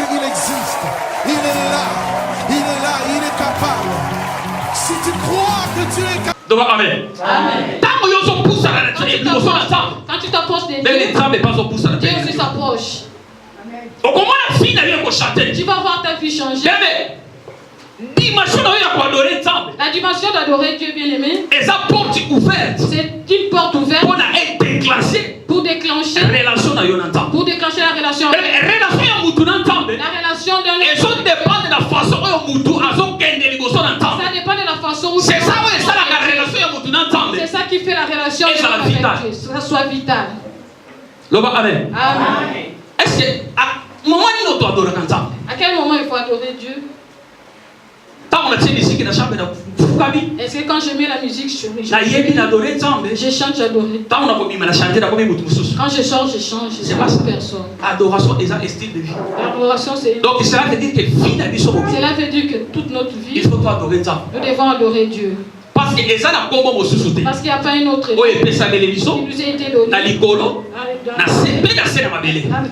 qu'il existe. Il est là, il est capable. Si tu crois que tu es capable. Donc, amen. Amen. Quand tu t'approches de Dieu, Dieu aussi s'approche. Tu vas voir ta vie changer. La dimension d'adorer Dieu bien-aimé, c'est une porte ouverte pour déclencher la relation. La relation d'un homme. Ça dépend de la façon où c'est ça qui fait la relation avec Dieu. Ça soit vital. Amen. Amen. Est-ce que à quel moment il faut adorer Dieu? Est-ce que quand je mets la musique, je chante, j'adore. Quand je chante, je change. Je ne sais pas personne. Adoration est un style de vie. L'adoration, c'est. Donc cela veut dire que cela veut dire que toute notre vie, il faut adorer Dieu. Nous devons adorer Dieu. Parce qu'il n'y a pas une autre vie qui nous a été donnée.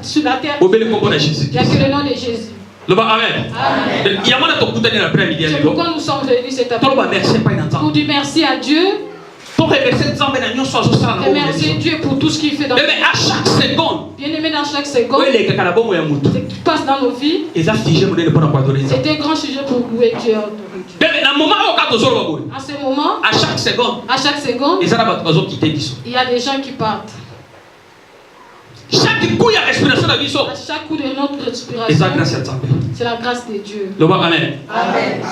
Sur la terre, il n'y a que le nom de Jésus. Amen. C'est pourquoi nous sommes venus cet après-midi pour dire merci à Dieu. Remercier Dieu pour tout ce qu'il fait dans notre vie. À chaque seconde, bien-aimé, dans chaque seconde, ce qui passe dans nos vies, c'est un grand sujet pour louer Dieu. À ce moment, à chaque seconde, il y a des gens qui partent. Chaque coup de respiration, à chaque coup de notre respiration, c'est la grâce de Dieu. Amen. Amen.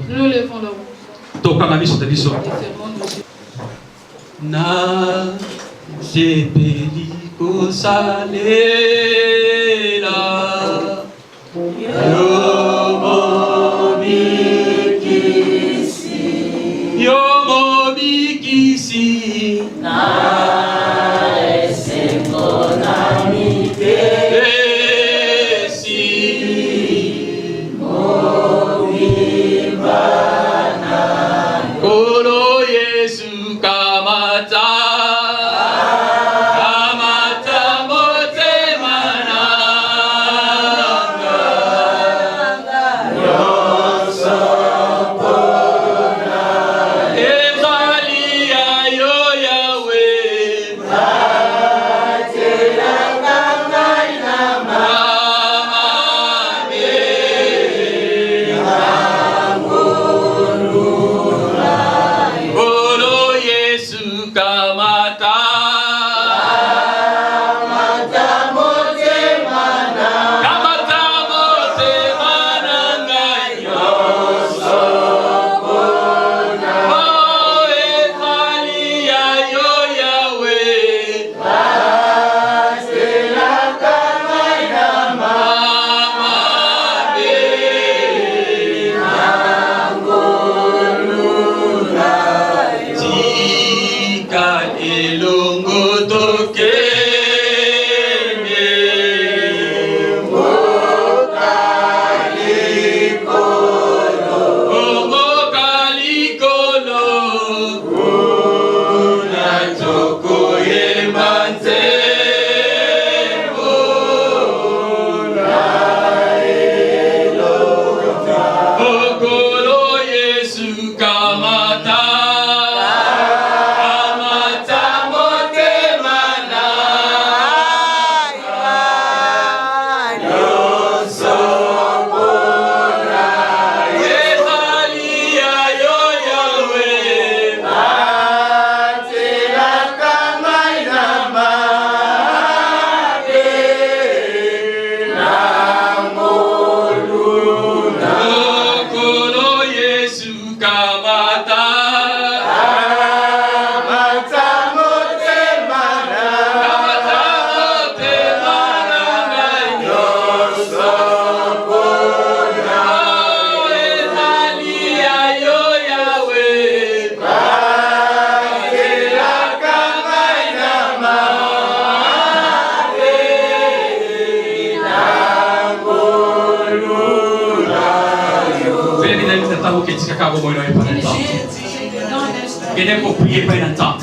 Nous levons la na zebeli kosalela yo mobikisi na esengo na mipesi mobibana kolo Yesu kamata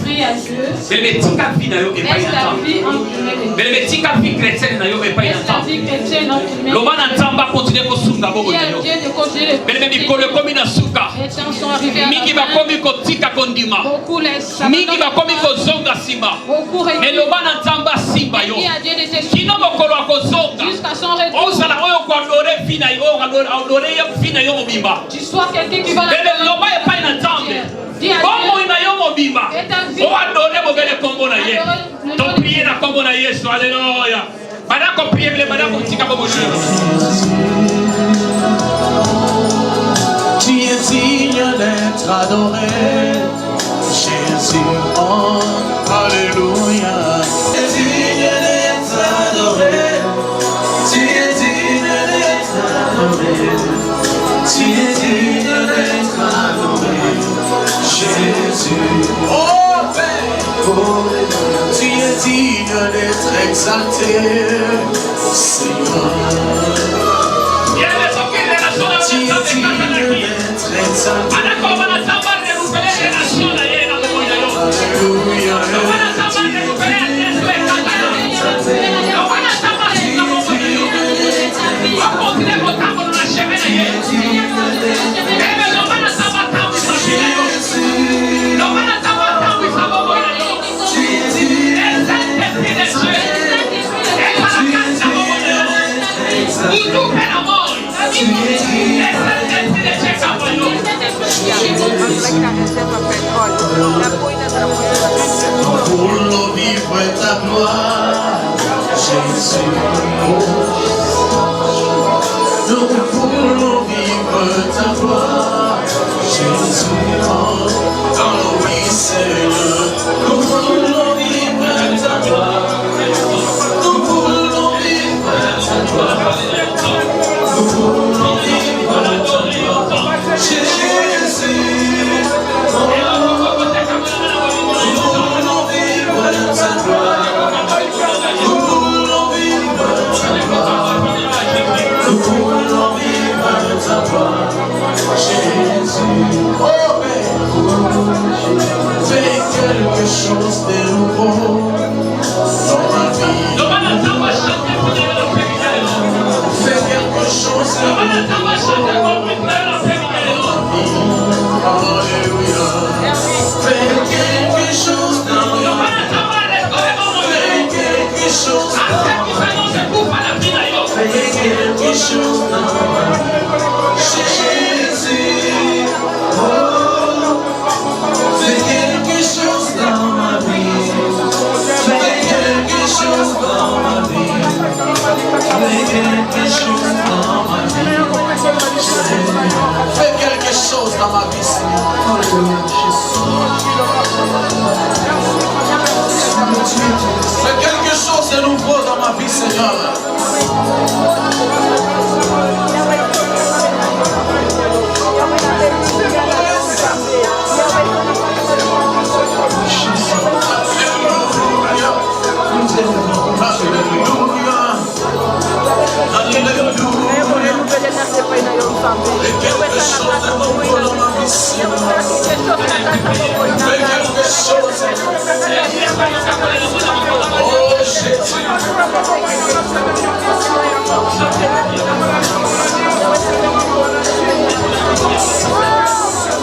Prie à Dieu. Laisse ta vie entre les chrétienne entre les sont arrivés à beaucoup jusqu'à son retour. Tu sois quelqu'un qui va la dis à Tu es digne d'être adoré, Jésus, oh, alléluia. Tu es digne d'être adoré, tu es digne d'être adoré, tu es digne d'être adoré, Jésus, oh Père, tu es digne d'être exalté, Seigneur. Tu es digne d'être exalté. Nous voulons vivre ta gloire, Jésus. Nous voulons vivre ta gloire, Jésus. Dans le oui, Seigneur. Nous voulons vivre ta gloire. Nous voulons vivre ta gloire. Nous voulons vivre ta gloire, Jésus. Fais quelque chose de nouveau dans ma vie. Fais quelque chose de nouveau dans ma vie. Alléluia. Fais quelque chose de nouveau. Fais quelque chose de nouveau. Fais quelque chose de nouveau. Jésus. Fais quelque chose dans ma vie. Fais quelque chose dans ma vie. Fais quelque chose dans ma vie. Fais quelque chose dans ma vie, Seigneur. Fais quelque chose de nouveau dans ma vie, Seigneur.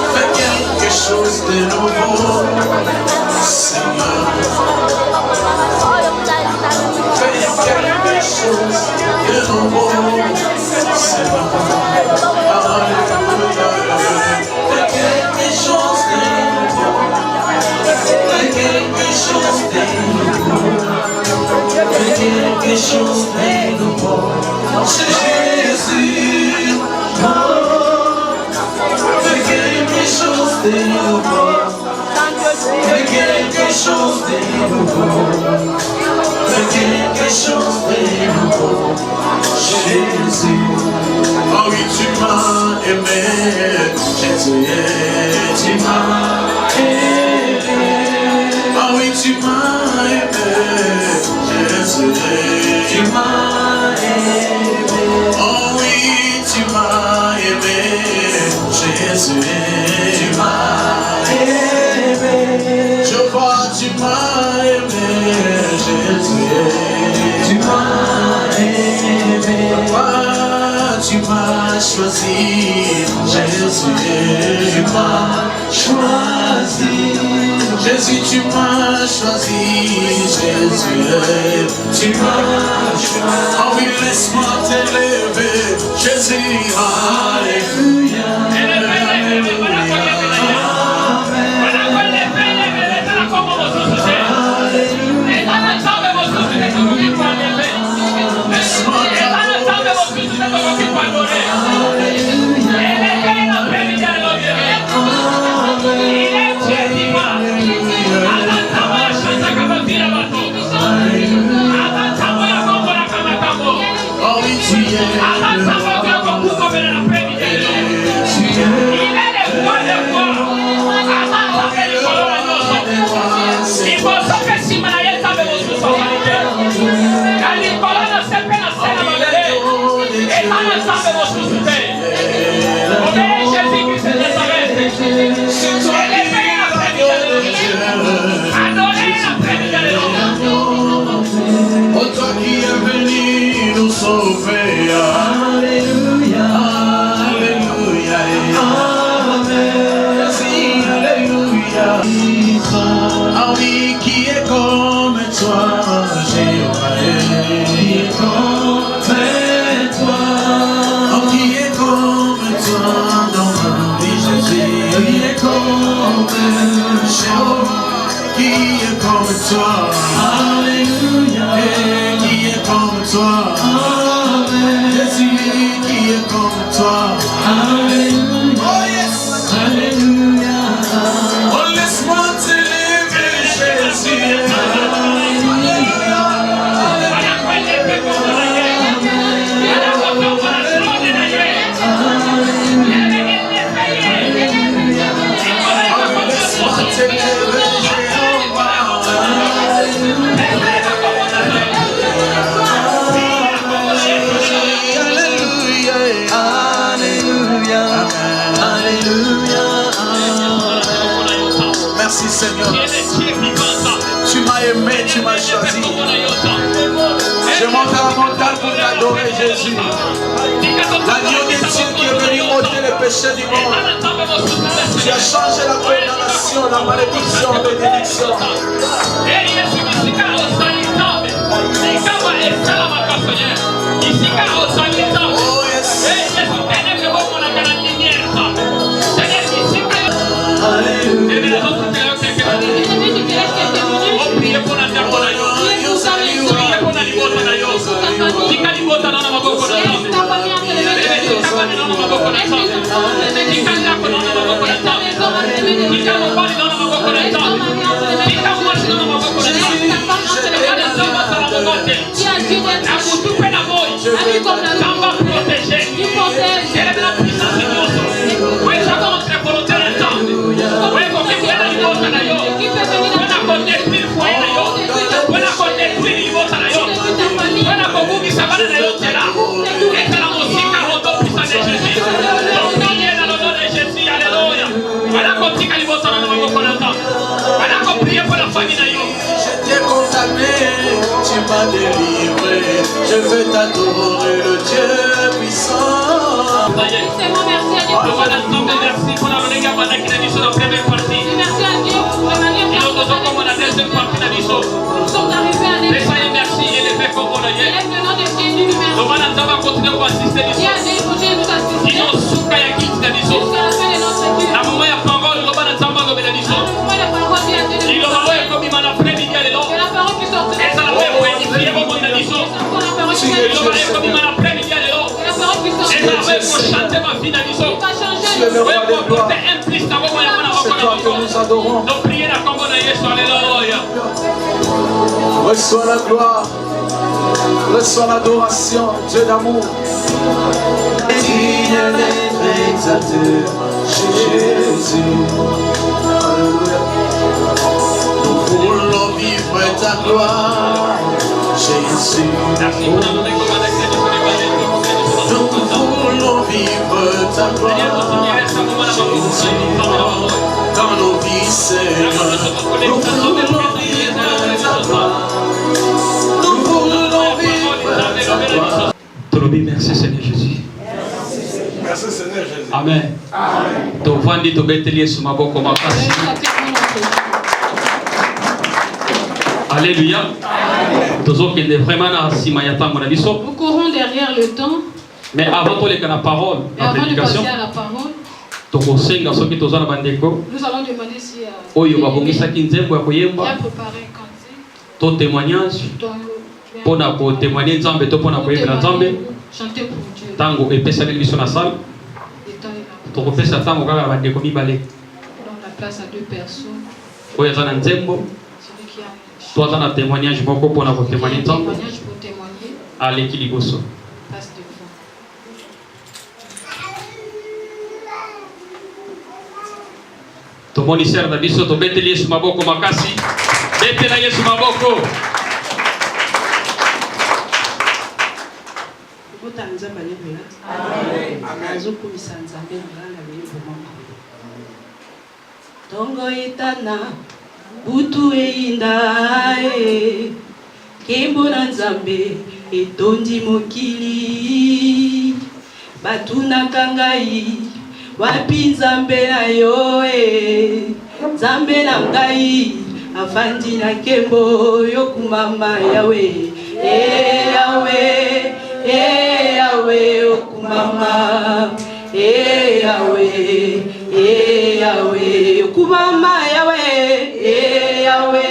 Fais quelque chose de nouveau, Seigneur. Fais quelque chose de nouveau, Seigneur. Alléluia. Fais quelque chose de nouveau. Fais quelque chose de nouveau. Fais quelque chose de nouveau. Jésus. Fais quelque chose de nouveau. Fais quelque chose de nouveau. Fais quelque chose de nouveau. Jésus. Oh oui, tu m'as aimé. Jésus, tu m'as aimé. Oh oui, tu m'as aimé. Jésus, tu m'as aimé. Oh oui, tu m'as aimé. Jésus, tu m'as aimé. tu m'as choisi. Jésus, tu m'as choisi. Jésus, tu m'as choisi. Jésus, tu m'as choisi. Oh oui, laisse-moi t'élever. Jésus, alléluia. Oh oui, tu es. Oh, toi qui es venu nous sauver. Alléluia, alléluia, amen. Alléluia. Ah oui, qui est comme toi, Jéhovah, qui est comme toi. Oh, qui est comme toi dans ma vie, Jésus, qui est comme Jéhovah, qui est comme toi. Alléluia. Qui est comme toi. Amen. Jésus, qui est comme toi. Alléluia. Oh yes. Alléluia. Oh, laisse-moi t'élever, Jésus. Alléluia. Laisse-moi t'élever, Jéhovah. Merci Seigneur. Tu m'as aimé, tu m'as choisi. Je monte à la montagne pour t'adorer, Jésus. L'agneau de Dieu qui est venu ôter les péchés du monde. Tu as changé la condamnation, la malédiction, la bénédiction. Oh yes. J'étais condamné, tu m'as délivré. Je veux t'adorer, le Dieu puissant. Merci pour la deuxième partie de l'histoire. Merci et les faits comme on a dit. Le malade va continuer à assister l'histoire. Ils ont souka ya kiti na l'histoire. La maman ya parole, le malade va revenir l'histoire. Il aura ouais comme il m'a l'après-midi à l'élan. Et ça l'a fait ouais, il prie comme il a l'histoire. Il aura ouais comme il m'a l'après-midi à l'élan. Et ça l'a fait pour chanter ma fille à l'histoire. Ouais, pour porter un plus dans vos moyens. Donc priez la combo de Yesu, alléluia. Reçois la gloire, reçois l'adoration, Dieu d'amour. Digne d'être exalté, Jésus. Nous voulons vivre ta gloire, Jésus. Nous voulons vivre ta gloire, Jésus. Dans nos vies, Seigneur, nous voulons vivre ta gloire. Nous voulons vivre ta gloire. Merci Seigneur Jésus. Merci Seigneur Jésus. Amen. Tovandi tobeteli Yesu maboko makasi. Alléluia. Nous courons derrière le temps. Mais avant de la parole, la prédication, nous allons demander si il y a préparé un cantique, témoignage pour témoigner Nzambe to pour Nzambe chanter pour Dieu. Tango et pesa les missions na salle. To pesa tango kaka bandeko mibale. Dans la place à 2 personnes. Oya zana nzembo. Toi dans un témoignage beaucoup pour témoigner Nzambe. Témoignage pour témoigner. Allez qui ligoso. Passe devant. Tomoni sera da biso to beteli Yesu maboko makasi. Betela Yesu maboko. Tongo itana butu einda kembo na Nzambe etondi mokili batunaka ngai wapi Nzambe na yo Nzambe na ngai afandi na kembo yokumama Yawe Yawe Yawe okumama Yawe Yawe okumama Yawe Yawe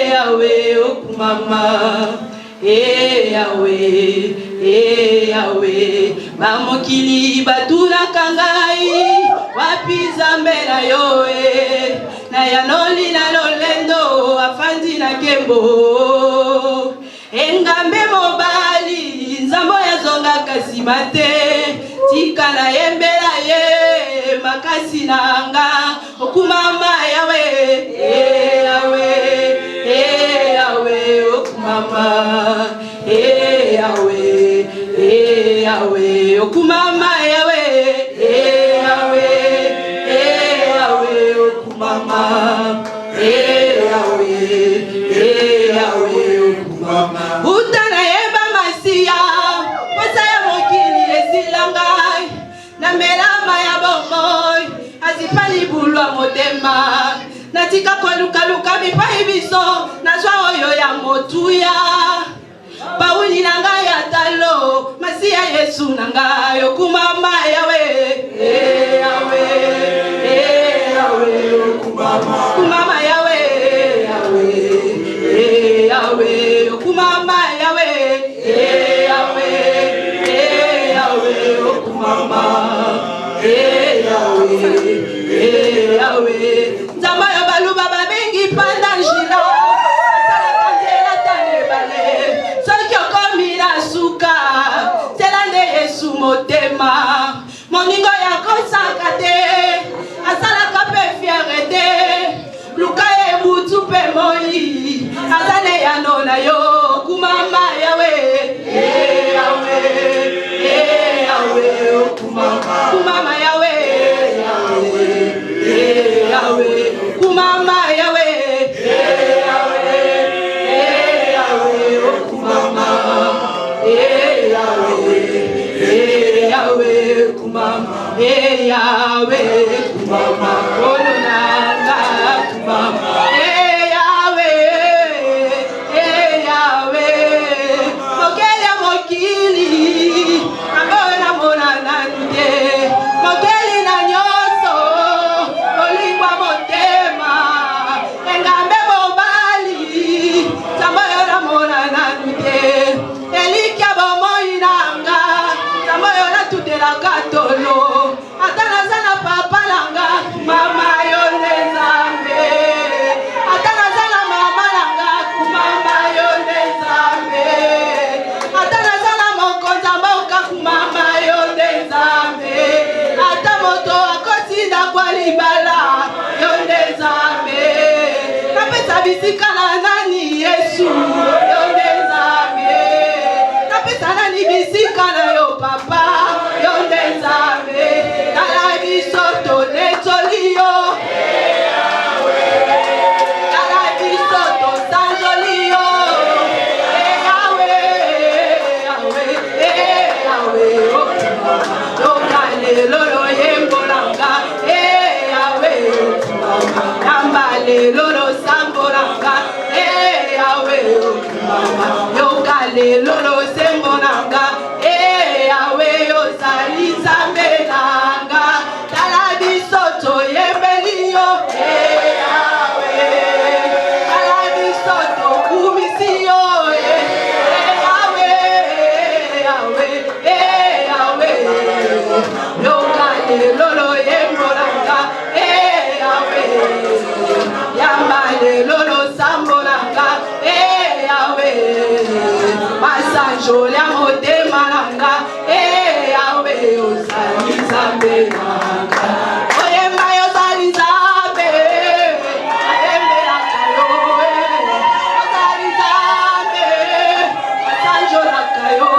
Yawe okumama Yawe Yawe bamokili batunaka ngai wapi Nzambe na yo na yanoli na lolendo afandi na kembo engambe mobali Nzambo yazongaka nsima te tika na yembela ye makasi nanga okumama Yawe Yawe Yawe okumama Yawe Yawe okumama Yawe Yawe Yawe okumama Yawe Yawe okumama utana yeba masia posa ya mokili esilangai na melama ya bomoi azipali bulwa motema natika kolukaluka mipai biso nazwa oyo ya motuya bauli na ngai ya talo masia Yesu na ngai okumama Yawe Yawe Yawe okumama Yawe Yawe Yawe okumama Yawe Yawe Yawe okumama Yawe Yawe Nzambe ya baluba babengi panda njila asalaka nzela tanebale soki okomi na suka tela nde Yesu motema moningo ya kosaka te asalaka mpe fiere te luka ye butu mpe moi azane yano na yo kumama Yawe Yawe Yawe kumama Yawe Yawe Yawe kumama Yawe Yawe Yawe kumama Yawe Yawe kumama Yawe kumama olonanga kumama Yawe Yawe mokele mokili abona mona nande mokeli na nyoso olingwa motema engambe mobali Nzambe na mona nande elikia bomoi nanga Nzambe na tutelaka tolo atana sana papa nanga mama yone Nzambe atana sana mama nanga kumama yone Nzambe atana sana mokonza mboka kumama yone Nzambe ata moto akotinda kwa libala yone Nzambe napesa bisika na nani Yesu yone Nzambe napesa nani bisika na yo papa yone Nzambe kala biso tonetolio kala biso tosanjolio Yawe Yawe Yawe okumama lelo losambo nanga Yahweh yoka lelo losembo nanga Yahweh ozali nzambe nanga tala biso toyembeli yo Yahweh tala biso tokumisi yo Yahweh yoka lelo loyembo nanga Yahweh yamba lelo losambo nanga Yahweh masanjo ya motema nanga Yahweh ozali nzambe nanga oyemba ozali nzambe ayembelaka yo ozali nzambe asanjolaka yo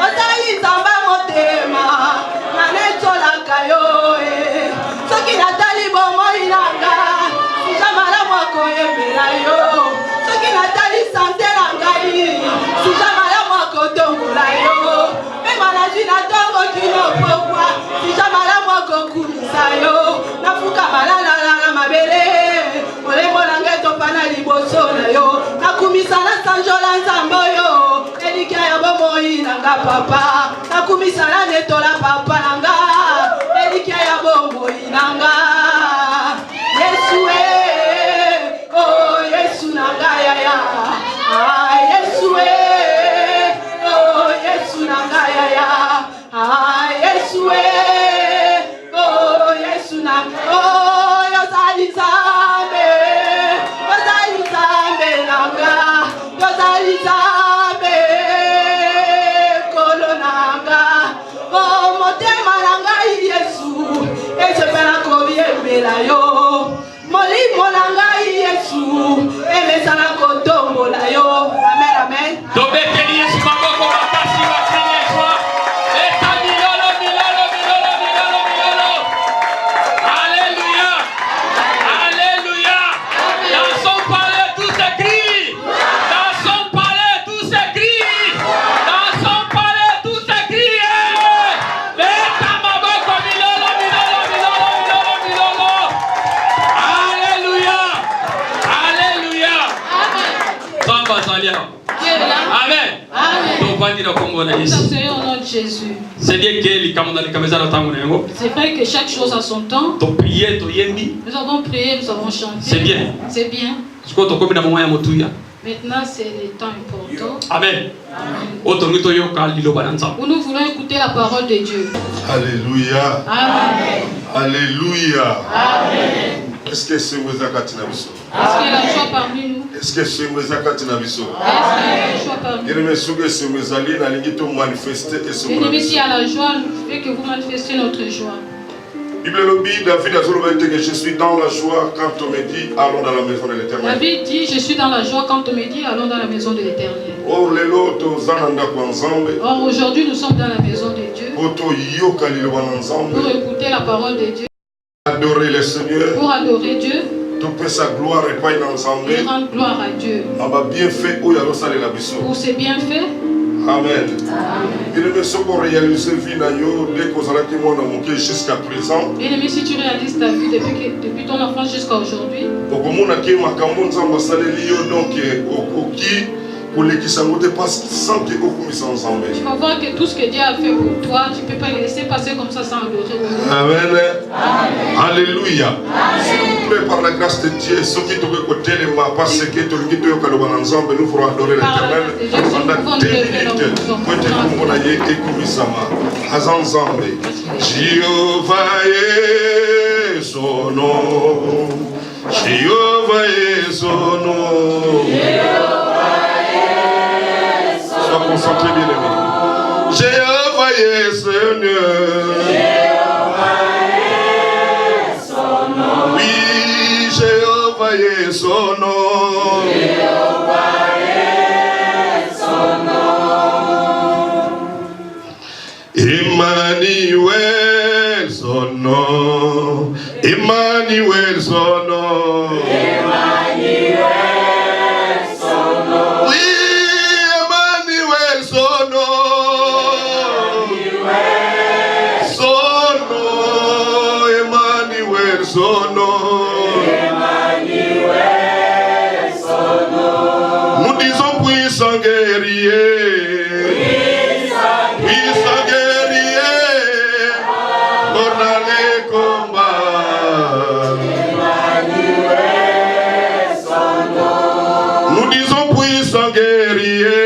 ozali nzamba motema nanetolaka yo soki natali bomoi nanga sija malamu akoyembela yo soki natali sante na ngai sija malamu akotombola yo mema nazwi na ntongo kino pokwa sija malamu akokumisa yo nafuka malalala na mabele molemo nanga etopana liboso na yo nakumisa na sanjola nzambe oyo elika ya bomoi nanga papa nakumisa na netola papa nanga elika ya bomoi nanga Yesu oh Yesu nanga yaya Yesu oh Yesu nanga yaya Yesu oh Yesu nanga oh yozali nzambe nanga yozali nzambe kolo nanga oh motema nanga Yesu ezepela koyembela yo molimo nanga Yesu emesana kotombola yo amen amen tobeteli Yesu maboko makasi bakenyeshwa eta milolo milolo milolo milolo milolo alléluia alléluia dans son palais tout s'écrit dans son palais tout s'écrit dans son palais tout s'écrit eta maboko milolo milolo milolo milolo milolo alléluia alléluia Samba salia Amen. C'est bien vrai que chaque chose a son temps. Nous Nous avons prié, nous avons chanté. C'est bien. C'est bien. Maintenant, c'est le temps important. Amen. Où nous voulons écouter la parole de Dieu. Alléluia. Amen. Alléluia. Amen. Est-ce que c'est vous qui Est-ce qu'il y a la joie parmi nous? Est-ce que c'est vous qui Est-ce qu'il y a la joie parmi nous? Bien-aimé, si il y a la joie, je veux que vous manifestiez notre joie. Je suis dans la joie quand on me dit allons dans la maison de l'Éternel. David dit je suis dans la joie quand on me dit allons dans la maison de l'Éternel. Or aujourd'hui nous sommes dans la maison de Dieu pour écouter la parole de Dieu, adorer le Seigneur, pour adorer Dieu, pour sa gloire et rendre gloire à Dieu pour ses bienfaits. Amen. Bien-aimé, si on réalise vie dès qu'on a jusqu'à présent. Bien-aimé, si tu réalises ta vie depuis ton enfance jusqu'à aujourd'hui. Tu vas voir que tout ce que Dieu a fait pour toi, tu ne peux pas le laisser passer comme ça sans adorer. Amen. Alléluia. S'il vous plaît, par la grâce de Dieu, ceux qui te côté les mains, parce que tu nous ferons adorer l'Éternel pendant 2 minutes. Jéhovah est son nom. Jéhovah est son nom. Sois concentré, bien-aimé. Jéhovah est Seigneur. Oui, Jéhovah est son nom. Emmanuel son nom. Emmanuel son nom. Oui, Emmanuel son nom. Son nom, Emmanuel son nom. guerrier, puissant guerrier, pendant les combats. Nous disons puissant guerrier.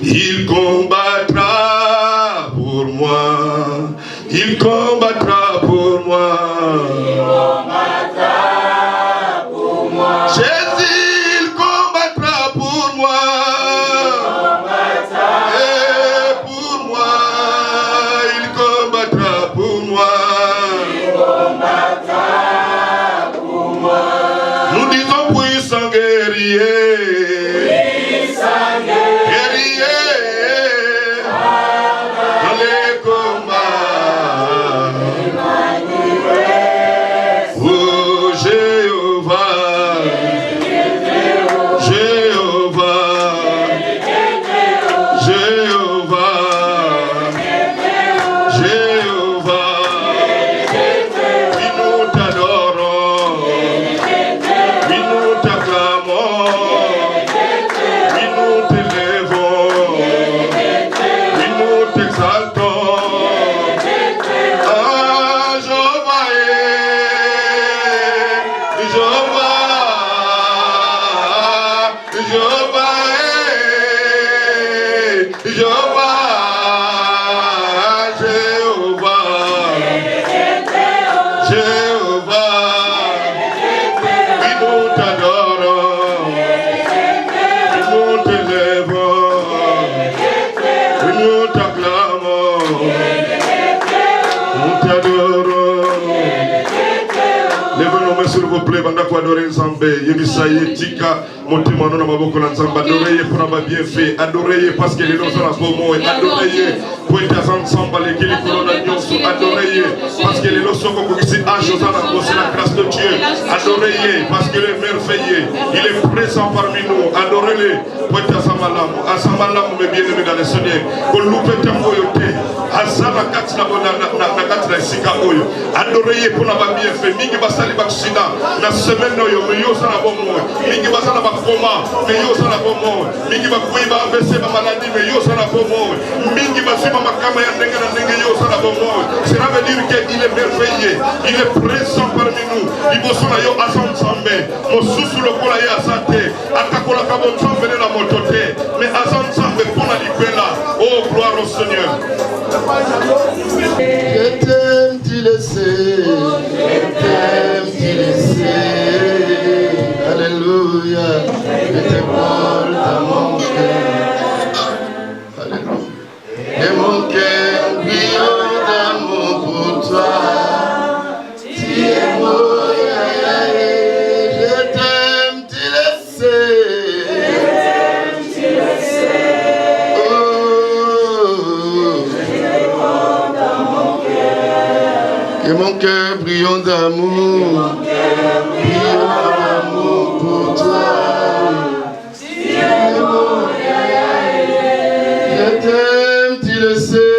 Il combattra pour moi. Il combattra pour moi. Jésus, il combattra pour moi. Et pour moi, il combattra pour moi. Nous disons puissant guerrier. S'il vous plaît, banda ko adorer Nzambe, yebisa yetika motema na maboko na Nzambe, adorer pour avoir bien fait, adorer parce que les gens sont là pour moi, adorer pour être ensemble les qui corona nyonso, adorer parce que les gens sont comme ici ange aux anges, c'est la grâce de Dieu, adorer parce que le merveilleux, il est présent parmi nous, adorer pour être ensemble mes bien-aimés dans le Seigneur, pour louper tempo yote, azala katina na katina sika oyo, adorer pour avoir bien fait, mingi basali baksina na semaine oyo meyo sana bomo mingi basala bakoma meyo sana bomo mingi bakuiba mbese ba maladie meyo sana bomo mingi basima makama ya ndenge na ndenge yo sana bomo. Cela veut dire qu'il est merveilleux, il est présent parmi nous. Liboso na yo Nzambe mosusu lokola ya sate akakola ka Nzambe na motote mais Nzambe pona libela. Oh gloire au Seigneur. Je t'aime, tu le sais. Je t'aime, tu le sais. Alléluia. Je te porte à mon cœur. Alléluia. Et mon cœur brille d'amour pour toi. Tu es beau, je t'aime, tu le sais. Je t'aime, tu le sais. Oh. Et mon cœur brillant d'amour, pour toi. Tu es beau, je t'aime, tu le sais.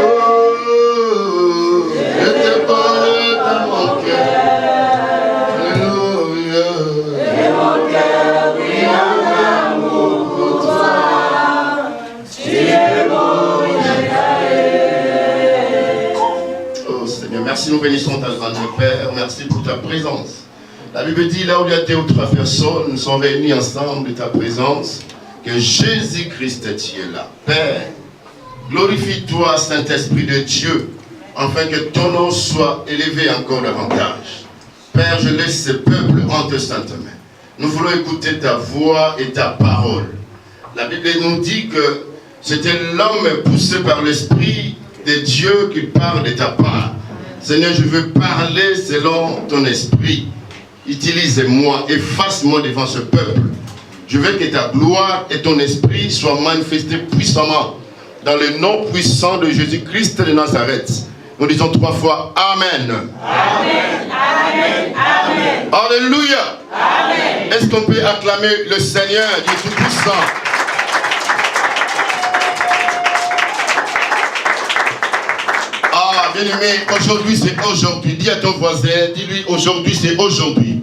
Oh, je te porte à mon cœur. Alléluia. Et mon cœur brillant d'amour pour toi. Tu es beau. Merci, nous bénissons ta grande Père. Merci pour ta présence. La Bible dit, là où il y a 2 ou 3 personnes sont réunies ensemble de ta présence, que Jésus-Christ est là. Père, glorifie-toi, Saint-Esprit de Dieu, afin que ton nom soit élevé encore davantage. Père, je laisse ce peuple entre saintes mains. Nous voulons écouter ta voix et ta parole. La Bible nous dit que c'était l'homme poussé par l'Esprit de Dieu qui parle de ta part. Seigneur, je veux parler selon ton esprit. Utilise-moi, efface-moi devant ce peuple. Je veux que ta gloire et ton esprit soient manifestés puissamment dans le nom puissant de Jésus-Christ de Nazareth. Nous disons 3 fois Amen. Amen, Amen, Amen. Alléluia. Est-ce qu'on peut acclamer le Seigneur du Tout-Puissant? Ah, bien-aimé, aujourd'hui c'est aujourd'hui. Dis à ton voisin, dis-lui aujourd'hui c'est aujourd'hui.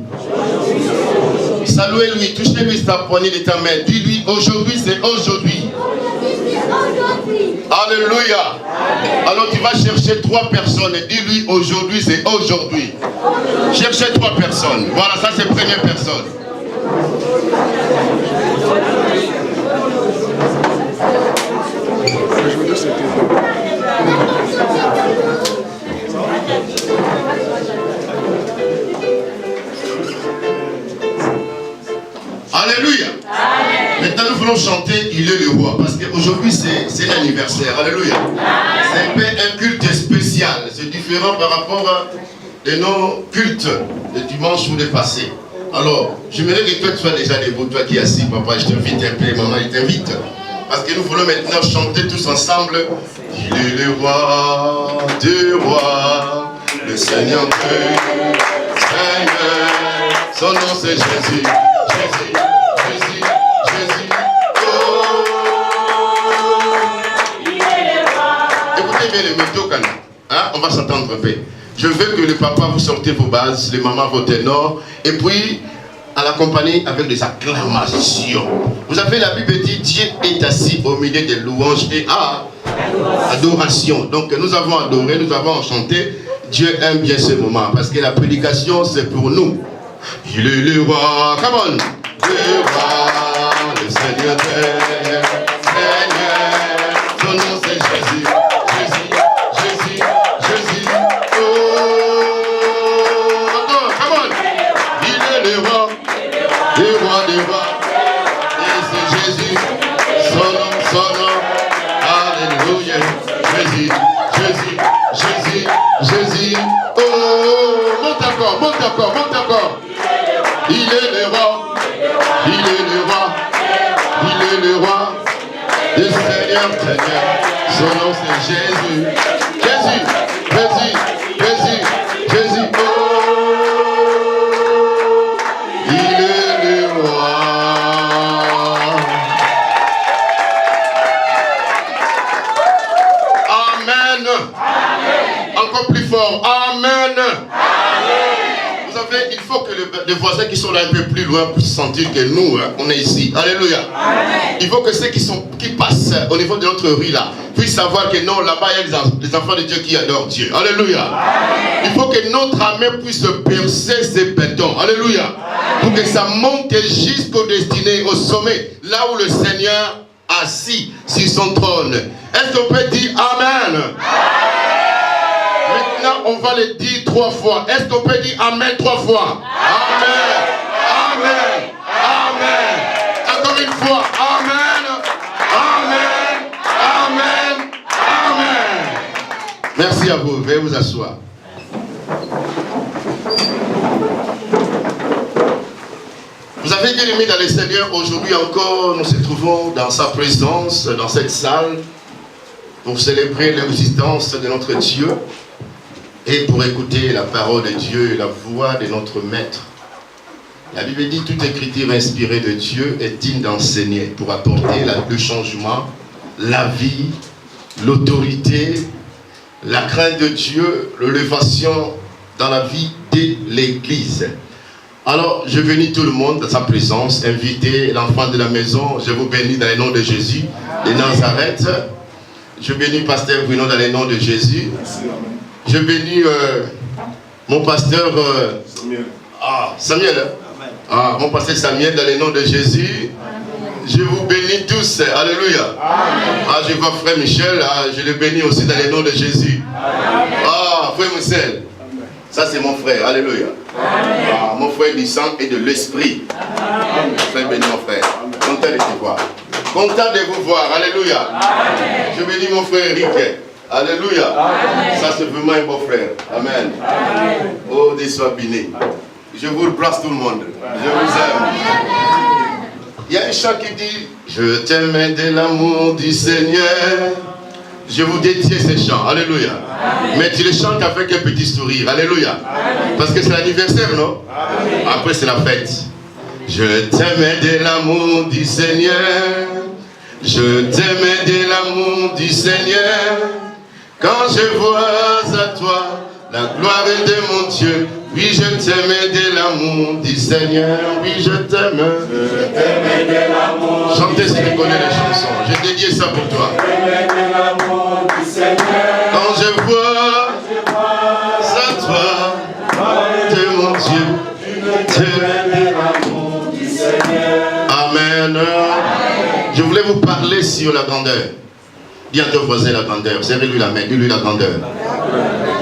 Saluez-lui, touchez-lui sa poignée de ta main. Dis-lui aujourd'hui c'est aujourd'hui. Alléluia. Alors tu vas chercher 3 personnes et dis-lui aujourd'hui c'est aujourd'hui. Cherchez 3 personnes. Voilà, ça c'est première personne. Alléluia. Maintenant nous voulons chanter Il est le roi. Parce qu'aujourd'hui c'est l'anniversaire. Alléluia. C'est un culte spécial. C'est différent par rapport à nos cultes de dimanche ou de passé. Alors, j'aimerais que toi tu sois déjà debout. Toi qui es assis, papa, je t'invite un peu, maman, je t'invite. Parce que nous voulons maintenant chanter tous ensemble. Il est le roi des rois, le Seigneur Dieu, Seigneur. Son nom c'est Jésus. Jésus, Jésus, Jésus. Oh, il est le roi. Écoutez bien les métaux, hein? On va s'entendre un peu. Je veux que le papa vous sortez vos bases, les mamans vos ténors, et puis à l'accompagner avec des acclamations. Vous avez la Bible dit Dieu est assis au milieu des louanges et adoration. Donc nous avons adoré, nous avons chanté. Dieu aime bien ce moment parce que la prédication c'est pour nous. Il est le roi, come on. Le roi, le Seigneur Seigneur, son nom c'est Jésus. Jésus, Jésus, Jésus. Le roi des rois, et c'est Jésus, son nom, alléluia, Jésus, Jésus, Jésus, Jésus, oh, monte encore, il est le roi, il est le roi, il est le roi, le Seigneur, son nom c'est Jésus, Jésus, Jésus, Jésus, Jésus, oh. Encore plus fort. Amen. Amen. Vous savez, il faut que les voisins qui sont là un peu plus loin puissent sentir que nous, on est ici. Alléluia. Amen. Il faut que ceux qui passent au niveau de notre rue là puissent savoir que non, là-bas il y a des enfants de Dieu qui adorent Dieu. Alléluia. Amen. Il faut que notre âme puisse percer ces bétons. Alléluia. Amen. Pour que ça monte jusqu'au destiné, au sommet, là où le Seigneur assis sur son trône. Est-ce qu'on peut dire Amen? Maintenant, on va le dire 3 fois. Est-ce qu'on peut dire Amen 3 fois? Amen. Amen. Amen. Encore une fois. Amen. Amen. Amen. Amen. Merci à vous. Veuillez vous asseoir. Vous avez bien aimé dans le Seigneur, aujourd'hui encore, nous nous trouvons dans sa présence, dans cette salle, pour célébrer l'existence de notre Dieu et pour écouter la parole de Dieu et la voix de notre Maître. La Bible dit toute écriture inspirée de Dieu est digne d'enseigner pour apporter le changement, la vie, l'autorité, la crainte de Dieu, l'élévation dans la vie de l'Église. Alors, je bénis tout le monde dans sa présence, invitez l'enfant de la maison, je vous bénis dans le nom de Jésus, de Nazareth. Je bénis pasteur Bruno dans le nom de Jésus. Je bénis mon pasteur Samuel. Mon pasteur Samuel dans le nom de Jésus. Je vous bénis tous. Alléluia. Je vois frère Michel, je le bénis aussi dans le nom de Jésus. Frère Michel. Ça c'est mon frère, alléluia. Mon frère du sang et de l'esprit. Frère béni mon frère. Content de te voir. Content de vous voir, alléluia. Je bénis mon frère Eric. Alléluia. Ça c'est vraiment un beau frère. Amen. Oh, Dieu soit béni. Je vous replace tout le monde. Je vous aime. Il y a un chant qui dit: je t'aime de l'amour du Seigneur. je vous dédie ces chants. Alléluia. Amen. Mais tu les chantes avec un petit sourire. Alléluia. Amen. Parce que c'est l'anniversaire, non? Amen. Après, c'est la fête. Je t'aimais de l'amour du Seigneur. Je t'aimais de l'amour du Seigneur. Quand je vois à toi la gloire de mon Dieu. Oui, je t'aimais de l'amour du Seigneur. Oui, je t'aime. Je t'aimais de l'amour. Chantez si tu connais les chansons. J'ai dédié ça pour toi. Je t'aimais de l'amour du Seigneur. Quand je vois à toi de mon Dieu. Je t'aimais de l'amour du Seigneur. Amen. Je voulais vous parler sur la grandeur. Dis à ton voisin la grandeur. Serrez-lui la main. Dis-lui la grandeur.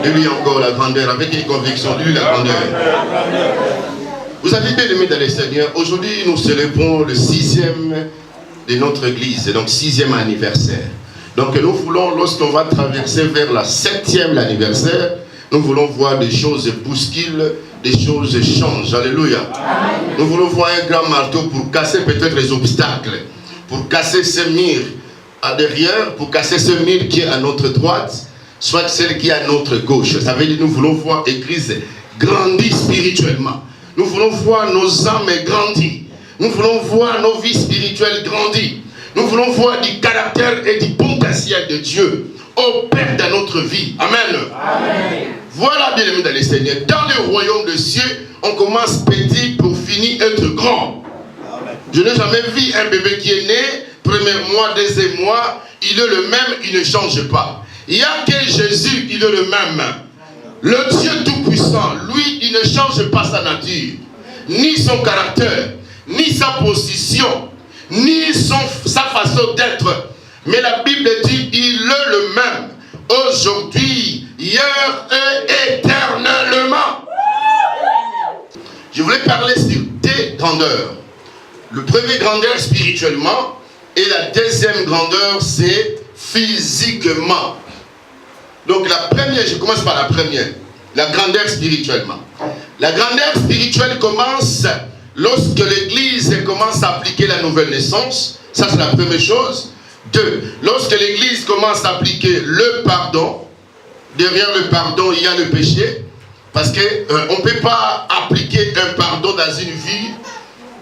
Dis-lui encore la grandeur. Avec une conviction. Dis-lui la grandeur. Vous avez bien aimé dans le Seigneur. Aujourd'hui, nous célébrons le 6e de notre église. Donc 6e anniversaire. Donc nous voulons, lorsqu'on va traverser vers la 7e anniversaire, nous voulons voir des choses bousculent, des choses changent. Alléluia. Amen. Nous voulons voir un grand marteau pour casser peut-être les obstacles. Pour casser ce mur à derrière, pour casser ce mur qui est à notre droite, soit celle qui est à notre gauche. Ça veut dire que nous voulons voir l'église grandir spirituellement. Nous voulons voir nos âmes grandir. Nous voulons voir nos vies spirituelles grandir. Nous voulons voir du caractère et du potentiel de Dieu opère dans notre vie. Amen. Amen. Voilà, bien aimé dans le Seigneur. Dans le royaume des cieux, on commence petit pour finir être grand. Je n'ai jamais vu un bébé qui est né, premier mois, deuxième mois, il est le même, il ne change pas. Il n'y a que Jésus, il est le même. Le Dieu Tout-Puissant, lui, il ne change pas sa nature, ni son caractère, ni sa position, ni sa façon d'être. Mais la Bible dit, il est le même, aujourd'hui, hier et éternellement. Je voulais parler sur deux grandeurs. Le premier grandeur spirituellement et la deuxième grandeur c'est physiquement. Donc la première, je commence par la première, la grandeur spirituellement. La grandeur spirituelle commence lorsque l'église commence à appliquer la nouvelle naissance. Ça c'est la première chose. 2. Lorsque l'église commence à appliquer le pardon. Derrière le pardon il y a le péché. Parce qu'on ne peut pas appliquer un pardon dans une vie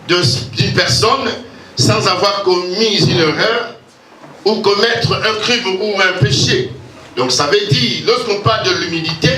d'une personne sans avoir commis une erreur ou commettre un crime ou un péché. Donc ça veut dire, lorsqu'on parle de l'humilité,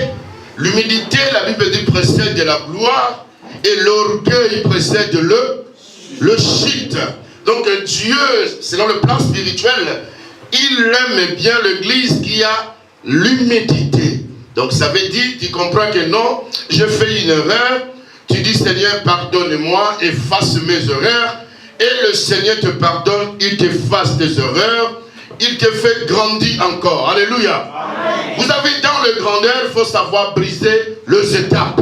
l'humilité, la Bible dit, précède de la gloire et l'orgueil précède le chute. Donc Dieu, selon le plan spirituel, il aime bien l'église qui a l'humilité. Donc ça veut dire, tu comprends que non, je fais une erreur, tu dis Seigneur pardonne-moi, efface mes erreurs, et le Seigneur te pardonne, il t'efface tes erreurs, il te fait grandir encore. Alléluia. Amen. Vous avez dans le grandeur, il faut savoir briser les étapes.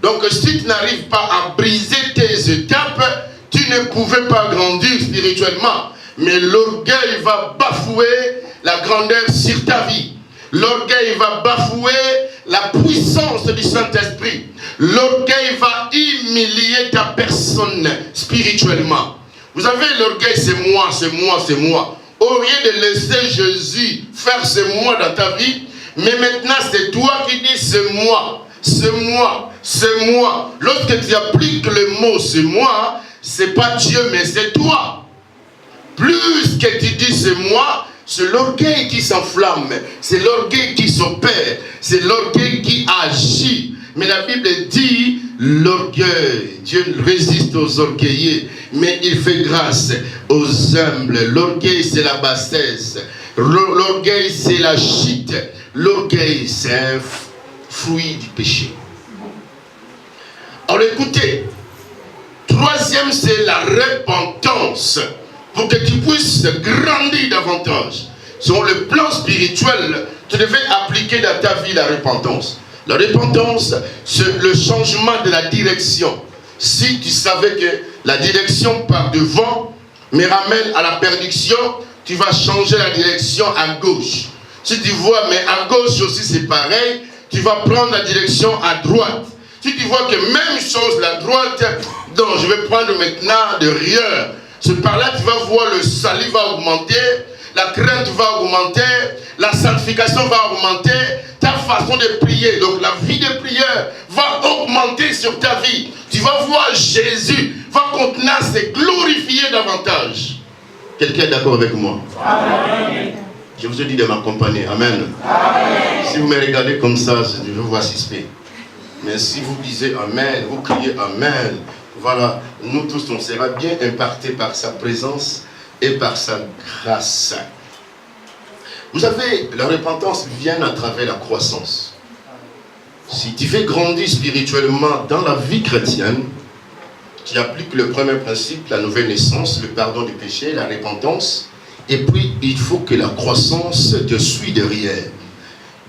Donc si tu n'arrives pas à briser tes étapes, tu ne pouvais pas grandir spirituellement. Mais l'orgueil va bafouer la grandeur sur ta vie. L'orgueil va bafouer la puissance du Saint-Esprit. L'orgueil va humilier ta personne spirituellement. Vous savez, l'orgueil c'est moi, c'est moi, c'est moi. Au lieu de laisser Jésus faire c'est moi dans ta vie, mais maintenant c'est toi qui dis c'est moi, c'est moi, c'est moi. Lorsque tu appliques le mot c'est moi, c'est pas Dieu mais c'est toi. Plus que tu dis c'est moi, c'est l'orgueil qui s'enflamme, c'est l'orgueil qui s'opère, c'est l'orgueil qui agit. Mais la Bible dit, l'orgueil, Dieu résiste aux orgueillés, mais il fait grâce aux humbles. L'orgueil c'est la bassesse, l'orgueil c'est la chute, l'orgueil c'est un fruit du péché. Alors écoutez, troisième c'est la repentance. Pour que tu puisses grandir davantage. Sur le plan spirituel, tu devais appliquer dans ta vie la repentance. La repentance, c'est le changement de la direction. Si tu savais que la direction par devant me ramène à la perdition, tu vas changer la direction à gauche. Si tu vois, mais à gauche aussi c'est pareil, tu vas prendre la direction à droite. Si tu vois que même chose, la droite, donc je vais prendre maintenant derrière. C'est par là que tu vas voir le salut va augmenter, la crainte va augmenter, la sanctification va augmenter, ta façon de prier, donc la vie de prière va augmenter sur ta vie. Tu vas voir Jésus, va contenir, se glorifier davantage. Quelqu'un est d'accord avec moi? Amen. Je vous ai dit de m'accompagner. Amen. Amen. Si vous me regardez comme ça, je vais vous assister. Mais si vous disez Amen, vous criez Amen, voilà, nous tous, on sera bien impactés par sa présence et par sa grâce. Vous savez, la repentance vient à travers la croissance. Si tu fais grandir spirituellement dans la vie chrétienne, tu appliques le premier principe, la nouvelle naissance, le pardon du péché, la repentance, et puis il faut que la croissance te suive derrière.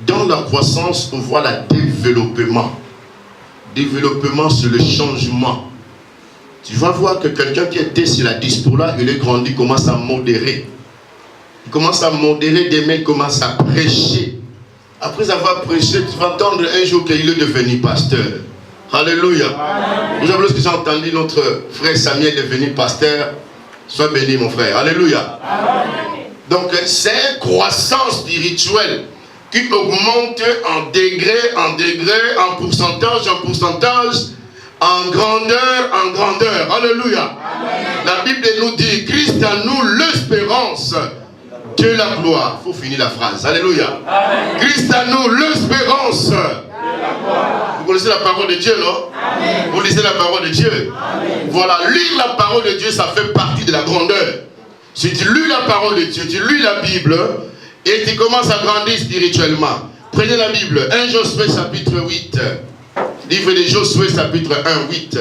Dans la croissance, on voit le développement. Développement, c'est le changement. Tu vas voir que quelqu'un qui était sur la diaspora, il est grandi, commence à modérer. Il commence à modérer, demain il commence à prêcher. Après avoir prêché, tu vas entendre un jour qu'il est devenu pasteur. Alléluia. Amen. Vous avez ce que j'ai entendu, notre frère Samuel est devenu pasteur. Sois béni mon frère. Alléluia. Amen. Donc c'est une croissance spirituelle qui augmente en degré, en pourcentage, en grandeur. Alléluia. Amen. La Bible nous dit, Christ en nous l'espérance de la gloire. Il faut finir la phrase. Alléluia. Amen. Christ en nous l'espérance. Vous connaissez la parole de Dieu, non? Amen. Vous lisez la parole de Dieu. Amen. Voilà, lire la parole de Dieu, ça fait partie de la grandeur. Si tu lis la parole de Dieu, tu lis la Bible, et tu commences à grandir spirituellement. Prenez la Bible, 1 Josué chapitre 8. Livre de Josué chapitre 1, 8.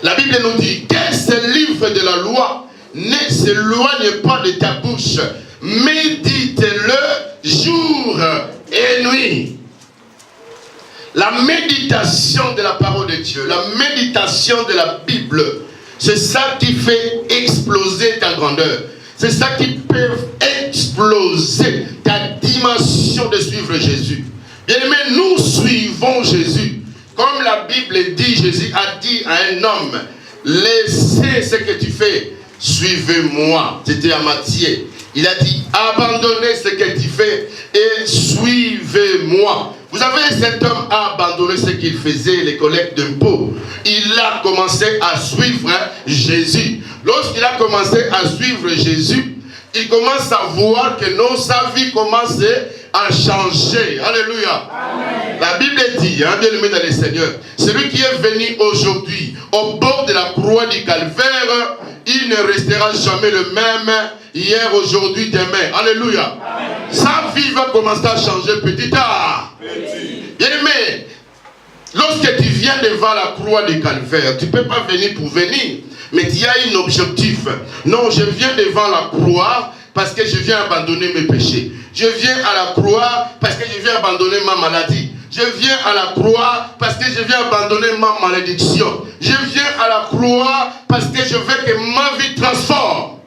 La Bible nous dit, que ce livre de la loi ne s'éloigne pas de ta bouche. Médite-le jour et nuit. La méditation de la parole de Dieu, la méditation de la Bible, c'est ça qui fait exploser ta grandeur. C'est ça qui peut exploser ta dimension de suivre Jésus. Bien-aimé, nous suivons Jésus. Comme la Bible dit, Jésus a dit à un homme, laissez ce que tu fais, suivez-moi. C'était à Matthieu. Il a dit, abandonnez ce que tu fais et suivez-moi. Vous savez, cet homme a abandonné ce qu'il faisait, les collectes d'impôts. Il a commencé à suivre Jésus. Lorsqu'il a commencé à suivre Jésus, il commence à voir que sa vie commence à changer. Alléluia. Amen. La Bible dit, bien-aimé dans le Seigneur, celui qui est venu aujourd'hui au bord de la croix du calvaire, il ne restera jamais le même hier, aujourd'hui, demain. Alléluia. Amen. Sa vie va commencer à changer petit à petit. Bien-aimé, lorsque tu viens devant la croix du calvaire, tu ne peux pas venir pour venir, mais tu as un objectif. Non, je viens devant la croix parce que je viens abandonner mes péchés. Je viens à la croix parce que je viens abandonner ma maladie. Je viens à la croix parce que je viens abandonner ma malédiction. Je viens à la croix parce que je veux que ma vie transforme.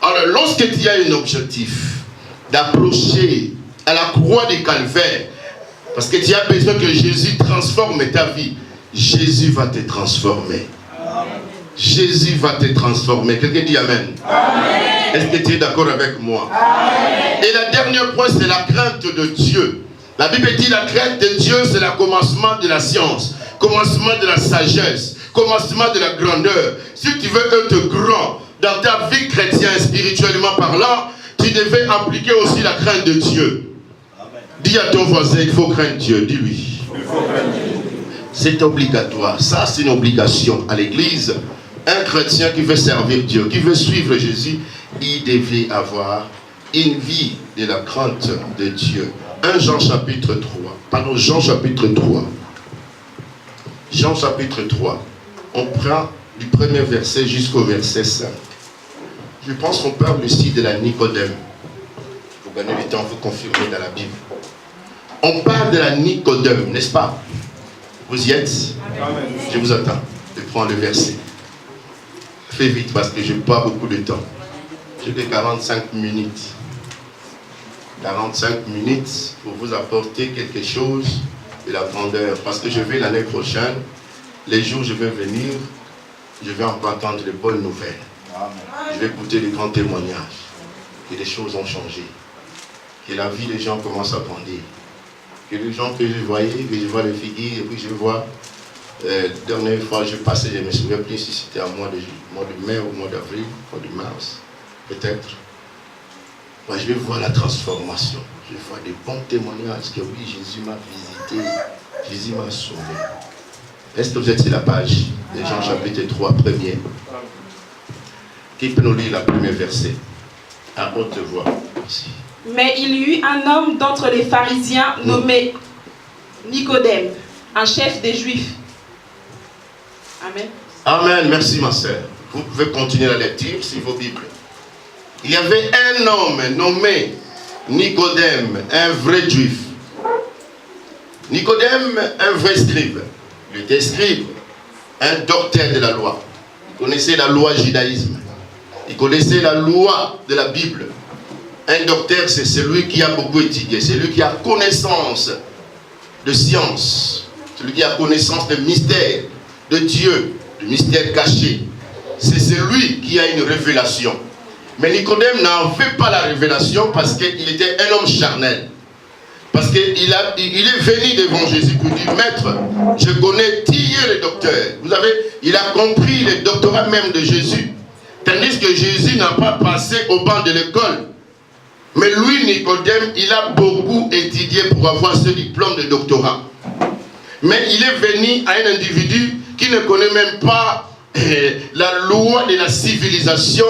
Alors, lorsque tu as un objectif d'approcher à la croix du calvaire, parce que tu as besoin que Jésus transforme ta vie, Jésus va te transformer. Amen. Jésus va te transformer. Quelqu'un dit Amen. Amen. Est-ce que tu es d'accord avec moi? Amen. Et le dernier point, c'est la crainte de Dieu. La Bible dit la crainte de Dieu, c'est le commencement de la science, commencement de la sagesse, commencement de la grandeur. Si tu veux être grand dans ta vie chrétienne, spirituellement parlant, tu devais appliquer aussi la crainte de Dieu. Amen. Dis à ton voisin, il faut craindre Dieu. Dis-lui. C'est obligatoire. Ça, c'est une obligation à l'église. Un chrétien qui veut servir Dieu, qui veut suivre Jésus, il devait avoir une vie de la crainte de Dieu. 1 Jean chapitre 3. Pardon, Jean chapitre 3. Jean chapitre 3. On prend du premier verset jusqu'au verset 5. Je pense qu'on parle ici de la Nicodème. Pour gagner du temps, vous confirmez dans la Bible. On parle de la Nicodème, n'est-ce pas? Vous y êtes? Amen. Je vous attends. Je prends le verset. Fais vite parce que je n'ai pas beaucoup de temps. J'ai que 45 minutes. 45 minutes pour vous apporter quelque chose de la grandeur. Parce que je vais l'année prochaine, les jours où je vais venir, je vais entendre de bonnes nouvelles. Amen. Je vais écouter les grands témoignages. que les choses ont changé, que la vie des gens commence à grandir, que les gens que je voyais, que je vois les figures, et puis je vois, la dernière fois je passais, je ne me souviens plus si c'était en mois de mai ou mois d'avril, mois de mars, peut-être. Moi, je vais voir la transformation, je vais voir des bons témoignages que oui, Jésus m'a visité, Jésus m'a sauvé. Est-ce que vous êtes sur la page de Jean chapitre 3, premier? Qui peut nous lire la première verset à haute voix? Merci. Mais il y eut un homme d'entre les pharisiens nommé Nicodème, un chef des Juifs. Amen. Amen, merci ma sœur. Vous pouvez continuer la lecture sur vos Bibles. Il y avait un homme nommé Nicodème, un vrai juif. Nicodème, un vrai scribe. Il était scribe, un docteur de la loi. Il connaissait la loi judaïsme. Il connaissait la loi de la Bible. Un docteur, c'est celui qui a beaucoup étudié, celui qui a connaissance de science, celui qui a connaissance de mystère de Dieu, de mystère caché. C'est celui qui a une révélation. Mais Nicodème n'avait pas la révélation parce qu'il était un homme charnel. Parce qu'il est venu devant Jésus pour dire, Maître, je connais Dieu le docteur. Vous savez, il a compris le doctorat même de Jésus. Tandis que Jésus n'a pas passé au banc de l'école. Mais lui, Nicodème, il a beaucoup étudié pour avoir ce diplôme de doctorat. Mais il est venu à un individu qui ne connaît même pas la loi de la civilisation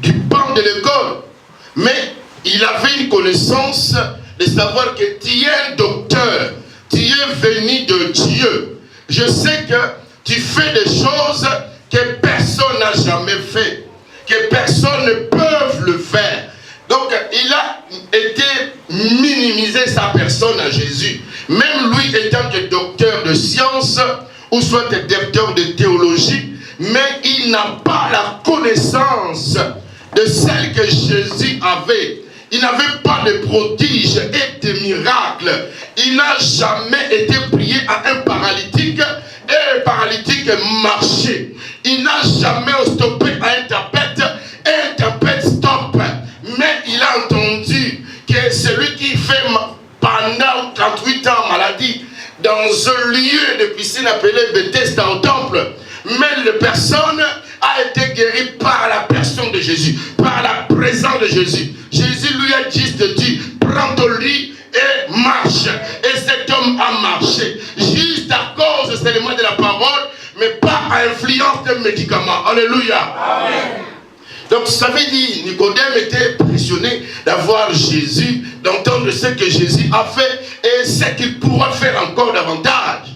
du banc de l'école. Mais il avait une connaissance de savoir que tu es un docteur, tu es venu de Dieu. Je sais que tu fais des choses que personne n'a jamais fait, que personne ne peut le faire. Donc il a été minimisé sa personne à Jésus. Même lui étant que docteur de sciences, ou soit docteur de théologie, mais il n'a pas la connaissance de celle que Jésus avait. Il n'avait pas de prodiges et de miracles. Il n'a jamais été prié à un paralytique et le paralytique marchait. Il n'a jamais stoppé à un tapette et un tapette stoppe. Mais il a entendu que celui qui fait pendant 38 ans maladie dans un lieu de piscine appelé Bethesda au temple, mais la personne a été guérie par la personne de Jésus, par la présence de Jésus. Jésus lui a juste dit, prends ton lit et marche. Et cet homme a marché, juste à cause seulement de la parole, mais pas à influence de médicaments. Alléluia. Amen. Donc ça veut dire, Nicodème était impressionné d'avoir Jésus, d'entendre ce que Jésus a fait et ce qu'il pourra faire encore davantage.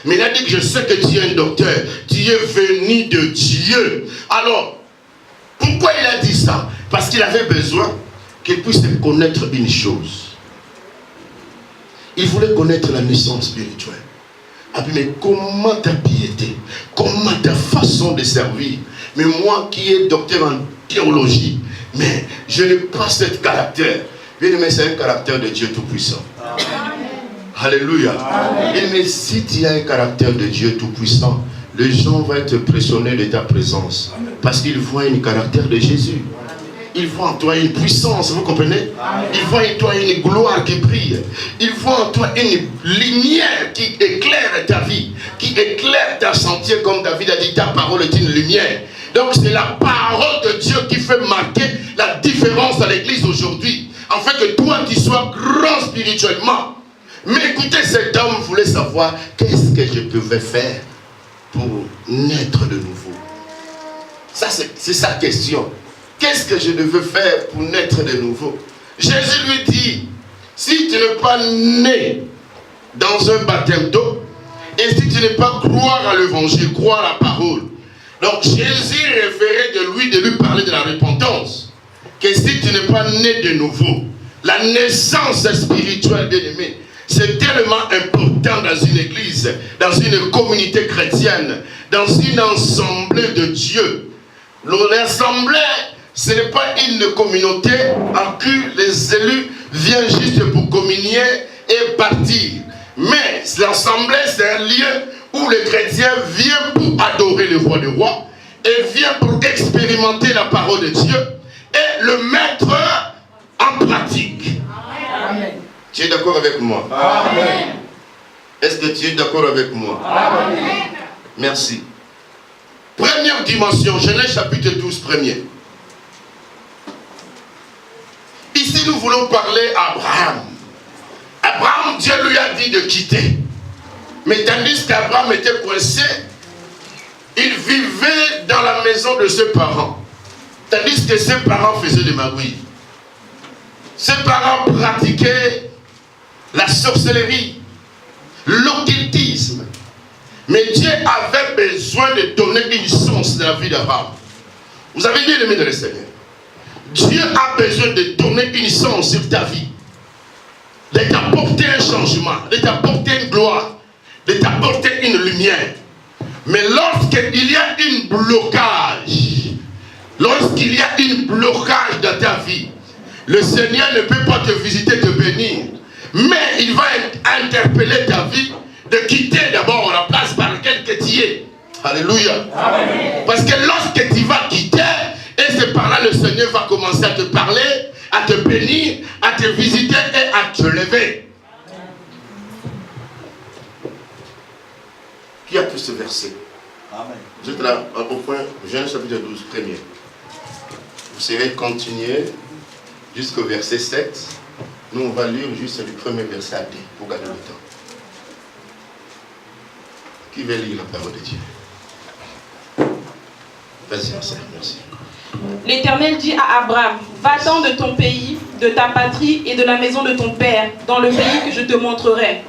Mais il a dit que je sais que tu es un docteur, tu es venu de Dieu. Alors, pourquoi il a dit ça? Parce qu'il avait besoin qu'il puisse connaître une chose. Il voulait connaître la naissance spirituelle. Mais comment ta piété, comment ta façon de servir. Mais moi qui est docteur en théologie, mais je n'ai pas ce caractère. Mais c'est un caractère de Dieu Tout-Puissant. Alléluia. Mais si tu as un caractère de Dieu Tout-Puissant, les gens vont être impressionnés de ta présence. Parce qu'ils voient un caractère de Jésus. Ils voient en toi une puissance, vous comprenez? Ils voient en toi une gloire qui brille. Ils voient en toi une lumière qui éclaire ta vie, qui éclaire ta sentier, comme David a dit, ta parole est une lumière. Donc c'est la parole de Dieu qui fait marquer la différence à l'église aujourd'hui. En fait que toi tu sois grand spirituellement. Mais écoutez, cet homme voulait savoir qu'est-ce que je pouvais faire pour naître de nouveau. Ça c'est sa question. Qu'est-ce que je devais faire pour naître de nouveau? Jésus lui dit, si tu n'es pas né dans un baptême d'eau, et si tu n'es pas croire à l'évangile, croire à la parole. Donc Jésus référait de lui parler de la repentance. Que si tu n'es pas né de nouveau, la naissance spirituelle, bien-aimé, c'est tellement important dans une église, dans une communauté chrétienne, dans une assemblée de Dieu. L'assemblée, ce n'est pas une communauté en qui les élus viennent juste pour communier et partir. Mais l'assemblée, c'est un lieu où les chrétiens viennent pour adorer le roi des rois et viennent pour expérimenter la parole de Dieu et le mettre en pratique. Amen. Tu es d'accord avec moi? Amen. Est-ce que tu es d'accord avec moi? Amen. Merci. Première dimension, Genèse chapitre 12, premier. Ici, nous voulons parler à Abraham. Abraham, Dieu lui a dit de quitter. Mais tandis qu'Abraham était coincé, il vivait dans la maison de ses parents. Tandis que ses parents faisaient des magouilles. Ses parents pratiquaient la sorcellerie, l'occultisme. Mais Dieu avait besoin de donner une sens dans la vie d'Abraham. Vous avez bien aimé de le Seigneur. Dieu a besoin de donner une sens sur ta vie. De t'apporter un changement, de t'apporter une gloire, de t'apporter une lumière. Mais lorsqu'il y a un blocage, lorsqu'il y a un blocage dans ta vie, le Seigneur ne peut pas te visiter, te bénir. Mais il va interpeller ta vie de quitter d'abord la place par laquelle tu es. Alléluia. Amen. Parce que lorsque tu vas quitter, et c'est par là le Seigneur va commencer à te parler, à te bénir, à te visiter et à te lever. Qui a pris ce verset? Amen. Vous êtes là au point, Genèse chapitre 12, premier. Vous serez continuer jusqu'au verset 7. Nous, on va lire juste le premier verset à 10 pour gagner le temps. Qui veut lire la parole de Dieu? Vas-y, merci. L'Éternel dit à Abraham, va-t'en de ton pays, de ta patrie et de la maison de ton père, dans le pays que je te montrerai.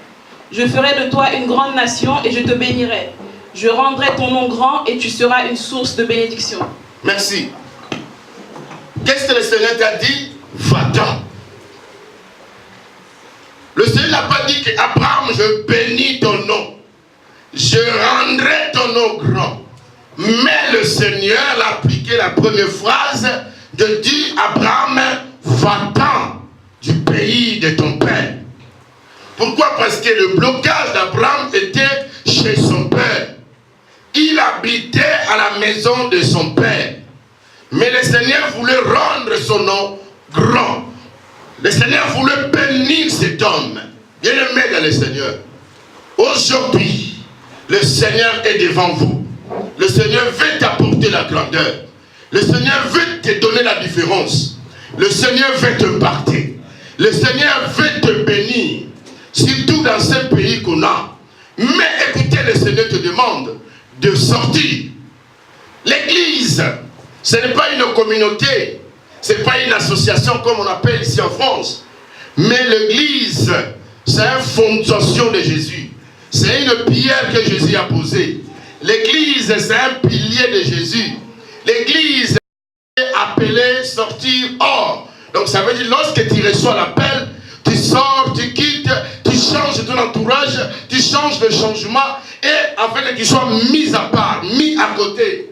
Je ferai de toi une grande nation et je te bénirai. Je rendrai ton nom grand et tu seras une source de bénédiction. Merci. Qu'est-ce que le Seigneur t'a dit? Va-t'en. Le Seigneur n'a pas dit qu'Abraham, je bénis ton nom. Je rendrai ton nom grand. Mais le Seigneur l'a appliqué la première phrase de dire Abraham, va-t'en du pays de ton père. Pourquoi? Parce que le blocage d'Abraham était chez son père. Il habitait à la maison de son père. Mais le Seigneur voulait rendre son nom grand. Le Seigneur voulait bénir cet homme. Bien aimé dans le Seigneur. Aujourd'hui, le Seigneur est devant vous. Le Seigneur veut t'apporter la grandeur. Le Seigneur veut te donner la différence. Le Seigneur veut te partir. Le Seigneur veut te bénir. Surtout dans ce pays qu'on a. Mais écoutez, le Seigneur te demande de sortir. L'église, ce n'est pas une communauté. Ce n'est pas une association comme on appelle ici en France. Mais l'église, c'est une fondation de Jésus. C'est une pierre que Jésus a posée. L'église, c'est un pilier de Jésus. L'église est appelée sortir hors. Donc ça veut dire, lorsque tu reçois l'appel, tu sors, tu quittes, tu changes ton entourage, tu changes de changement, et afin que tu sois mis à part, mis à côté.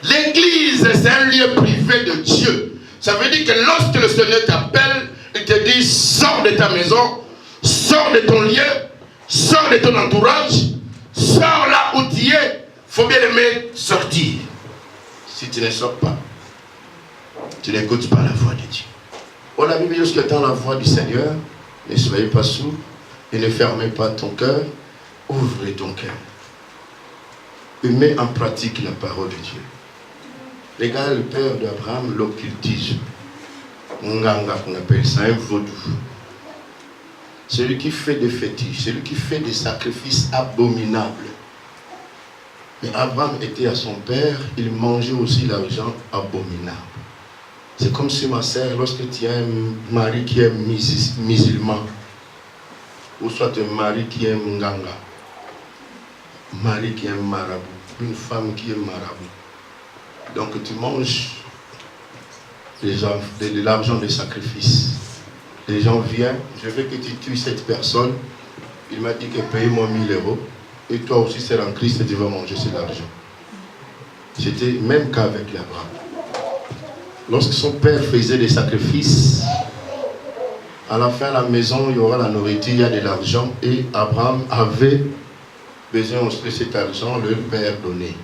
L'église, c'est un lieu privé de Dieu. Ça veut dire que lorsque le Seigneur t'appelle, il te dit, sors de ta maison, sors de ton lieu, sors de ton entourage, sors là où tu es. Il faut bien aimer sortir. Si tu ne sors pas, tu n'écoutes pas la voix de Dieu. Oh, la Bible dit, lorsque tu entends la voix du Seigneur, ne soyez pas sourds et ne fermez pas ton cœur, ouvre ton cœur. Et mets en pratique la parole de Dieu. Les gars, le père d'Abraham, l'occultisme. Nganga qu'on appelle ça, un vaudou. Celui qui fait des fétiches, celui qui fait des sacrifices abominables. Mais Abraham était à son père, il mangeait aussi l'argent abominable. C'est comme si ma sœur, lorsque tu as un mari qui est musulman, ou soit un mari qui est nganga, mari qui est marabout, une femme qui est marabout. Donc tu manges de l'argent de sacrifice. Les gens viennent, je veux que tu tues cette personne. Il m'a dit que paye-moi 1000 €. Et toi aussi, c'est en Christ, tu vas manger cet argent. C'était même cas avec Abraham. Lorsque son père faisait des sacrifices, à la fin, à la maison, il y aura la nourriture, il y a de l'argent. Et Abraham avait besoin de cet argent, le père donnait.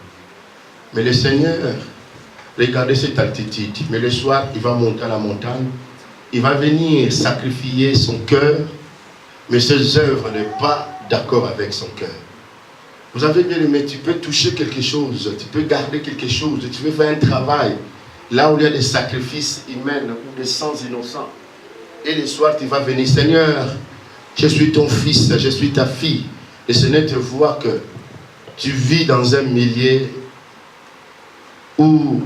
Mais le Seigneur Regardez cette altitude. Mais le soir, il va monter à la montagne. Il va venir sacrifier son cœur. Mais ses œuvres n'est pas d'accord avec son cœur. Vous avez bien aimé, tu peux toucher quelque chose, tu peux garder quelque chose, tu peux faire un travail. Là où il y a des sacrifices humains ou des sangs innocents. Et le soir, tu vas venir, Seigneur, je suis ton fils, je suis ta fille. Et le Seigneur te voit que tu vis dans un milieu où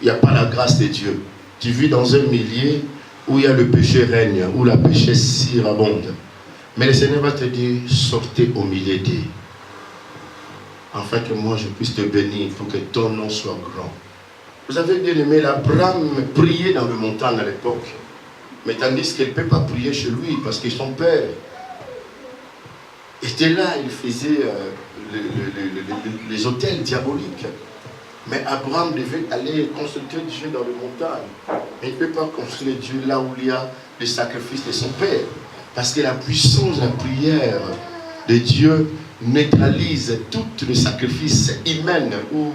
il n'y a pas la grâce de Dieu. Tu vis dans un milieu où il y a le péché règne, où la péché surabonde. Mais le Seigneur va te dire, sortez au milieu d'eux. Afin que moi je puisse te bénir pour que ton nom soit grand. Vous avez bien aimé, Abraham priait dans le montagne à l'époque. Mais tandis qu'il ne peut pas prier chez lui parce que son père était là, il faisait les autels diaboliques. Mais Abraham devait aller consulter Dieu dans le montagne. Mais il ne peut pas consulter Dieu là où il y a le sacrifice de son père. Parce que la puissance de la prière de Dieu neutralise tout le sacrifice humain ou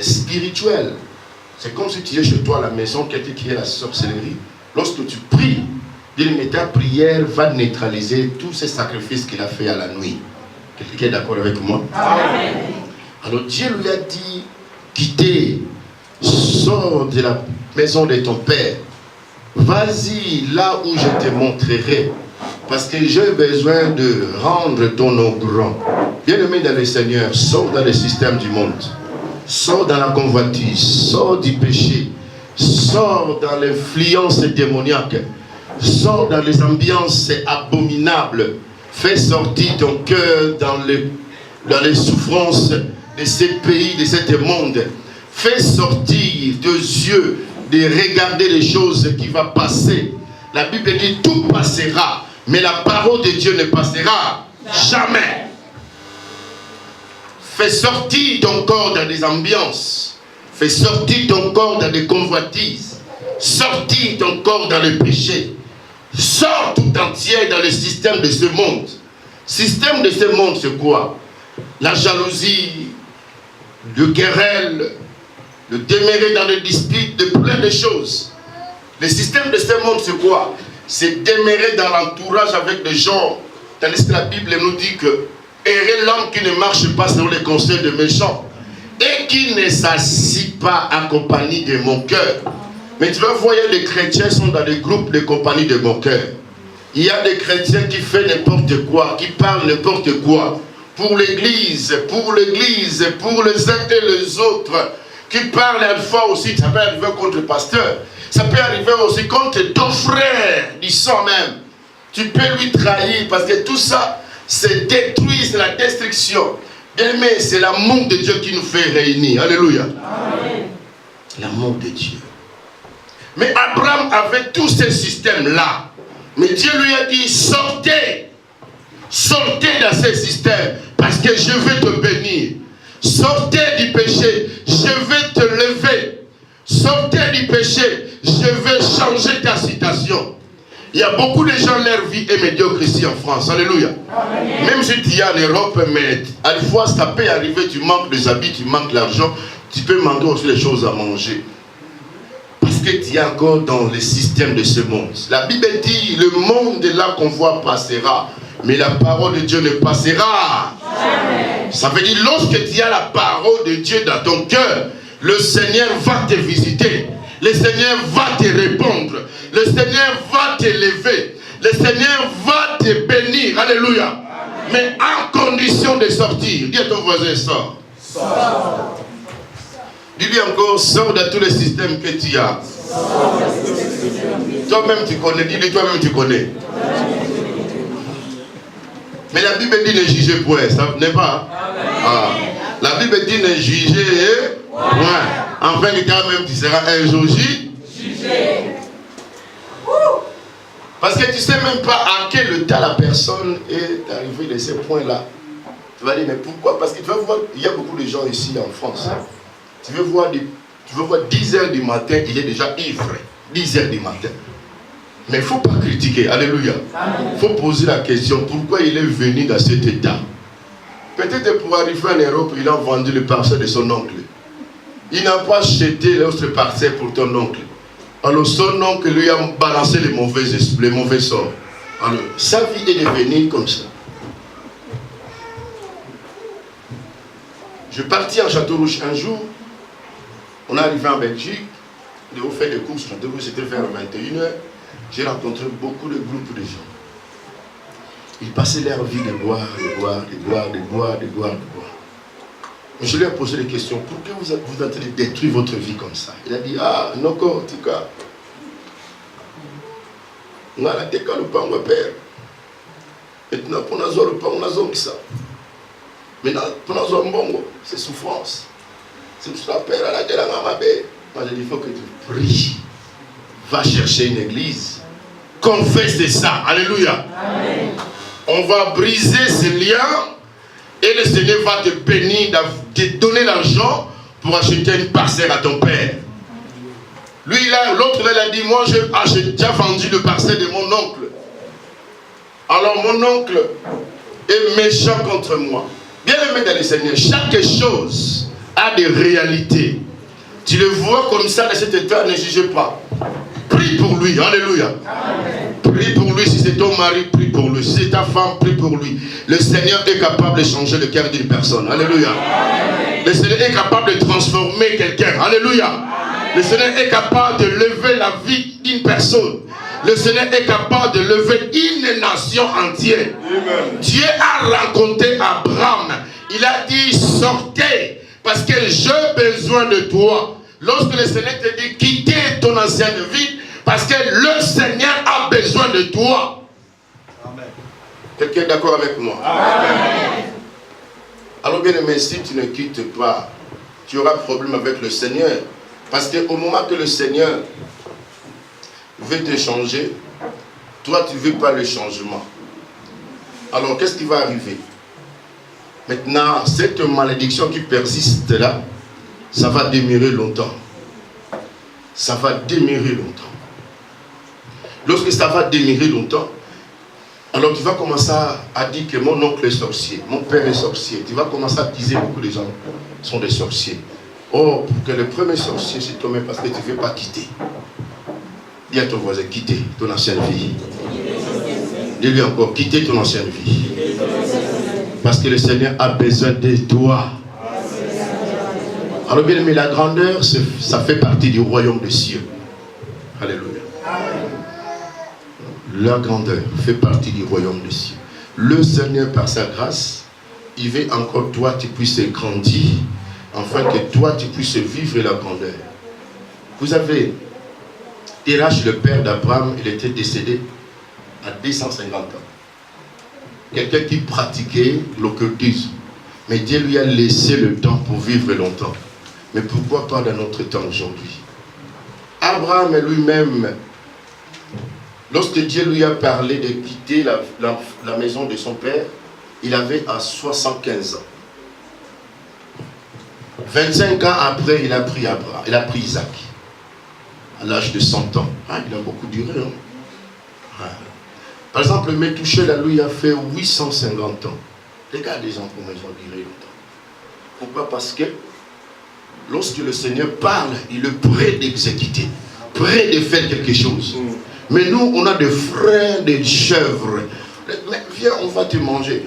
spirituel. C'est comme si tu es chez toi à la maison, quelqu'un qui est la sorcellerie. Lorsque tu pries, ta prière va neutraliser tous ces sacrifices qu'il a fait à la nuit. Quelqu'un est d'accord avec moi? Amen. Alors Dieu lui a dit, quittez, sors de la maison de ton père. Vas-y là où je te montrerai. Parce que j'ai besoin de rendre ton nom grand. Bien-aimé dans le Seigneur, sors dans le système du monde. Sors dans la convoitise. Sors du péché. Sors dans l'influence démoniaque. Sors dans les ambiances abominables. Fais sortir ton cœur dans les souffrances de ces pays, de ce monde. Fais sortir tes yeux de regarder les choses qui vont passer. La Bible dit tout passera. Mais la parole de Dieu ne passera jamais. Fais sortir ton corps dans des ambiances. Fais sortir ton corps dans des convoitises. Sortir ton corps dans le péché. Sors tout entier dans le système de ce monde. Système de ce monde, c'est quoi? La jalousie, le querelle, le demeurer dans les disputes, de plein de choses. Le système de ce monde, c'est quoi? C'est demeurer dans l'entourage avec des gens. Tandis que la Bible nous dit que errer l'homme qui ne marche pas selon les conseils de méchants et qui ne s'assit pas accompagné de mon cœur. Mais tu vas voir, les chrétiens sont dans des groupes de compagnie de mon cœur. Il y a des chrétiens qui font n'importe quoi, qui parlent n'importe quoi. Pour l'église, pour les uns et les autres. Qui parlent alpha aussi, ça peut arriver contre le pasteur. Ça peut arriver aussi contre ton frère du sang même. Tu peux lui trahir parce que tout ça, c'est détruit, c'est la destruction. Bien aimé, c'est l'amour de Dieu qui nous fait réunir. Alléluia. L'amour de Dieu. Mais Abraham avait tous ces systèmes-là. Mais Dieu lui a dit, sortez. Sortez dans ces systèmes parce que je vais te bénir. Sortez du péché, je vais te lever. Sortez du péché, je vais changer ta situation. Il y a beaucoup de gens, leur vie est médiocre ici en France. Alléluia. Amen. Même si tu es en Europe, mais à la fois ça peut arriver, tu manques des habits, tu manques l'argent, tu peux manquer aussi les choses à manger. Parce que tu es encore dans le système de ce monde. La Bible dit, le monde là qu'on voit passera, mais la parole de Dieu ne passera. Amen. Ça veut dire, lorsque tu as la parole de Dieu dans ton cœur, le Seigneur va te visiter. Le Seigneur va te répondre. Le Seigneur va t'élever. Le Seigneur va te bénir. Alléluia. Amen. Mais en condition de sortir. Dis à ton voisin, sors. Sors. Dis-lui encore, sors de tous les systèmes que tu as. Toi-même tu connais. Dis-lui, toi-même tu connais. Mais la Bible dit ne jugez point. Ça n'est pas. Ah. La Bible dit ne jugez point. Enfin, quand même, tu seras un jour jugé. Parce que tu ne sais même pas à quel état la personne est arrivée de ces points-là. Tu vas dire, mais pourquoi? Parce que tu vas voir, il y a beaucoup de gens ici en France. Tu veux voir 10 heures du matin, il est déjà ivre. 10 heures du matin. Mais il ne faut pas critiquer. Alléluia. Il faut poser la question, pourquoi il est venu dans cet état? Peut-être pour arriver en Europe, il a vendu le parcelle de son oncle. Il n'a pas acheté l'autre parcelle pour ton oncle. Alors son oncle lui a balancé les mauvais sorts. Alors sa vie est devenue comme ça. Je partis en Château-Rouge un jour. On est arrivé en Belgique. Nous avons fait des courses. Château-Rouge, c'était vers 21h. J'ai rencontré beaucoup de groupes de gens. Ils passaient leur vie de boire, de boire, de boire, de boire, de boire, de boire. Je lui ai posé des questions. Pourquoi vous êtes en train de détruire votre vie comme ça? Il a dit, ah, non, en tout cas. On a la décale le pain, mon père. Maintenant, pour nous avoir le pain, on a besoin de ça. Maintenant, pour nous avoir un bon, c'est souffrance. C'est pour ça que père, à la gueule, à ma belle. Moi, je dis, il faut que tu pries. Va chercher une église. Confesse ça. Alléluia. Amen. On va briser ces liens et le Seigneur va te bénir, te donner l'argent pour acheter une parcelle à ton père. Lui, l'autre, il a dit, moi, j'ai déjà vendu le parcelle de mon oncle. Alors, mon oncle est méchant contre moi. Bien aimé dans le Seigneur, chaque chose a des réalités. Tu le vois comme ça dans cet état, ne juge pas. Prie pour lui, alléluia. Amen. Prie pour lui, si c'est ton mari, prie pour lui. Si c'est ta femme, prie pour lui. Le Seigneur est capable de changer le cœur d'une personne, alléluia. Amen. Le Seigneur est capable de transformer quelqu'un, alléluia. Amen. Le Seigneur est capable de lever la vie d'une personne. Le Seigneur est capable de lever une nation entière. Amen. Dieu a rencontré Abraham. Il a dit, sortez, parce que j'ai besoin de toi. Lorsque le Seigneur te dit, quittez ton ancienne vie, parce que le Seigneur a besoin de toi. Amen. Quelqu'un est d'accord avec moi? Amen. Alors bien aimé, si tu ne quittes pas, tu auras problème avec le Seigneur. Parce qu'au moment que le Seigneur veut te changer, toi tu ne veux pas le changement. Alors qu'est-ce qui va arriver? Maintenant, cette malédiction qui persiste là, ça va demeurer longtemps. Ça va demeurer longtemps. Lorsque ça va demeurer longtemps, alors tu vas commencer à dire que mon oncle est sorcier, mon père est sorcier. Tu vas commencer à attiser beaucoup de gens sont des sorciers. Oh, pour que le premier sorcier c'est toi-même parce que tu ne veux pas quitter. Dis à ton voisin, quitter ton ancienne vie. Dis-lui encore, quitter ton ancienne vie. Parce que le Seigneur a besoin de toi. Alors bien aimé, la grandeur, ça fait partie du royaume des cieux. Alléluia. La grandeur fait partie du royaume des cieux. Le Seigneur, par sa grâce, il veut encore toi, tu puisses grandir, afin que toi, tu puisses vivre la grandeur. Vous avez Terach, le père d'Abraham, il était décédé à 250 ans. Quelqu'un qui pratiquait l'occultisme. Mais Dieu lui a laissé le temps pour vivre longtemps. Mais pourquoi pas dans notre temps aujourd'hui? Abraham lui-même, lorsque Dieu lui a parlé de quitter la maison de son père, il avait à 75 ans. 25 ans après, il a pris Abraham, il a pris Isaac. À l'âge de 100 ans. Ah, il a beaucoup duré. Hein? Ah. Par exemple, Métouchel, lui, a fait 850 ans. Regardez les gens comment ils ont duré longtemps. Pourquoi? Parce que lorsque le Seigneur parle, il est prêt d'exécuter, prêt de faire quelque chose. Mais nous, on a des frères, des chèvres. Mais viens, on va te manger.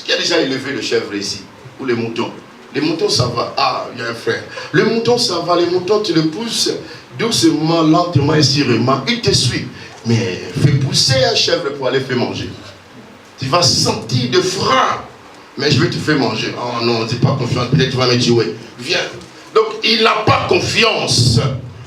Qui a déjà élevé le chèvre ici? Ou les moutons? Les moutons, ça va. Ah, il y a un frère. Les moutons, ça va. Les moutons, tu le pousses doucement, lentement et sûrement. Il te suit. Mais fais pousser un chèvre pour aller faire manger. Tu vas sentir de frein. Mais je vais te faire manger. Oh non, tu n'as pas confiance. Peut-être tu vas me dire, oui, viens. Donc, il n'a pas confiance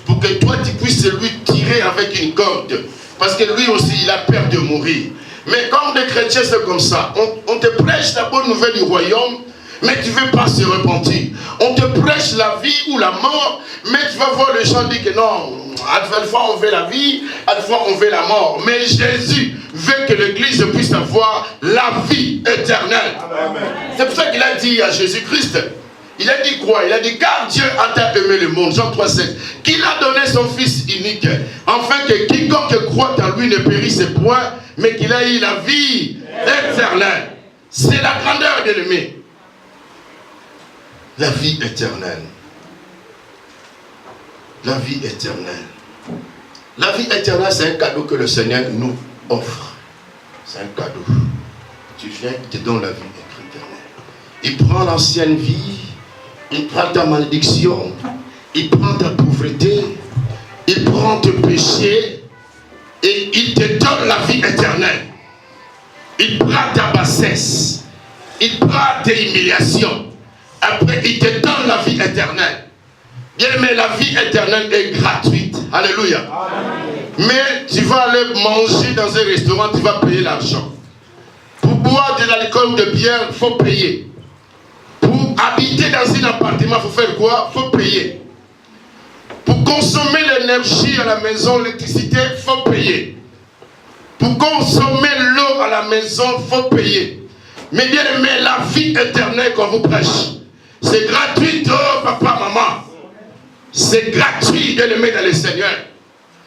pour que toi, tu puisses lui tirer avec une corde. Parce que lui aussi, il a peur de mourir. Mais comme des chrétiens, c'est comme ça. On te prêche la bonne nouvelle du royaume, mais tu ne veux pas se repentir. On te prêche la vie ou la mort, mais tu vas voir les gens dire que non, à la fois on veut la vie, à la fois on veut la mort. Mais Jésus veut que l'Église puisse avoir la vie éternelle. C'est pour ça qu'il a dit à Jésus-Christ, il a dit quoi? Il a dit, car Dieu a tant aimé le monde, Jean 3,7, qu'il a donné son Fils unique, afin que quiconque croit en lui ne périsse point, mais qu'il ait eu la vie éternelle. C'est la grandeur de l'aimer. La vie éternelle. la vie éternelle. La vie éternelle, c'est un cadeau que le Seigneur nous offre. C'est un cadeau. Tu viens, il te donne la vie éternelle. Il prend l'ancienne vie, il prend ta malédiction, il prend ta pauvreté, il prend tes péchés et il te donne la vie éternelle. Il prend ta bassesse, il prend tes humiliations. Après, il te donne la vie éternelle. Bien aimé, la vie éternelle est gratuite. Alléluia. Mais tu vas aller manger dans un restaurant, tu vas payer l'argent. Pour boire de l'alcool ou de bière, il faut payer. Pour habiter dans un appartement, il faut faire quoi? Il faut payer. Pour consommer l'énergie à la maison, l'électricité, il faut payer. Pour consommer l'eau à la maison, il faut payer. Mais bien aimé, la vie éternelle qu'on vous prêche, c'est gratuit, oh papa, maman. C'est gratuit, bien aimé dans le Seigneur.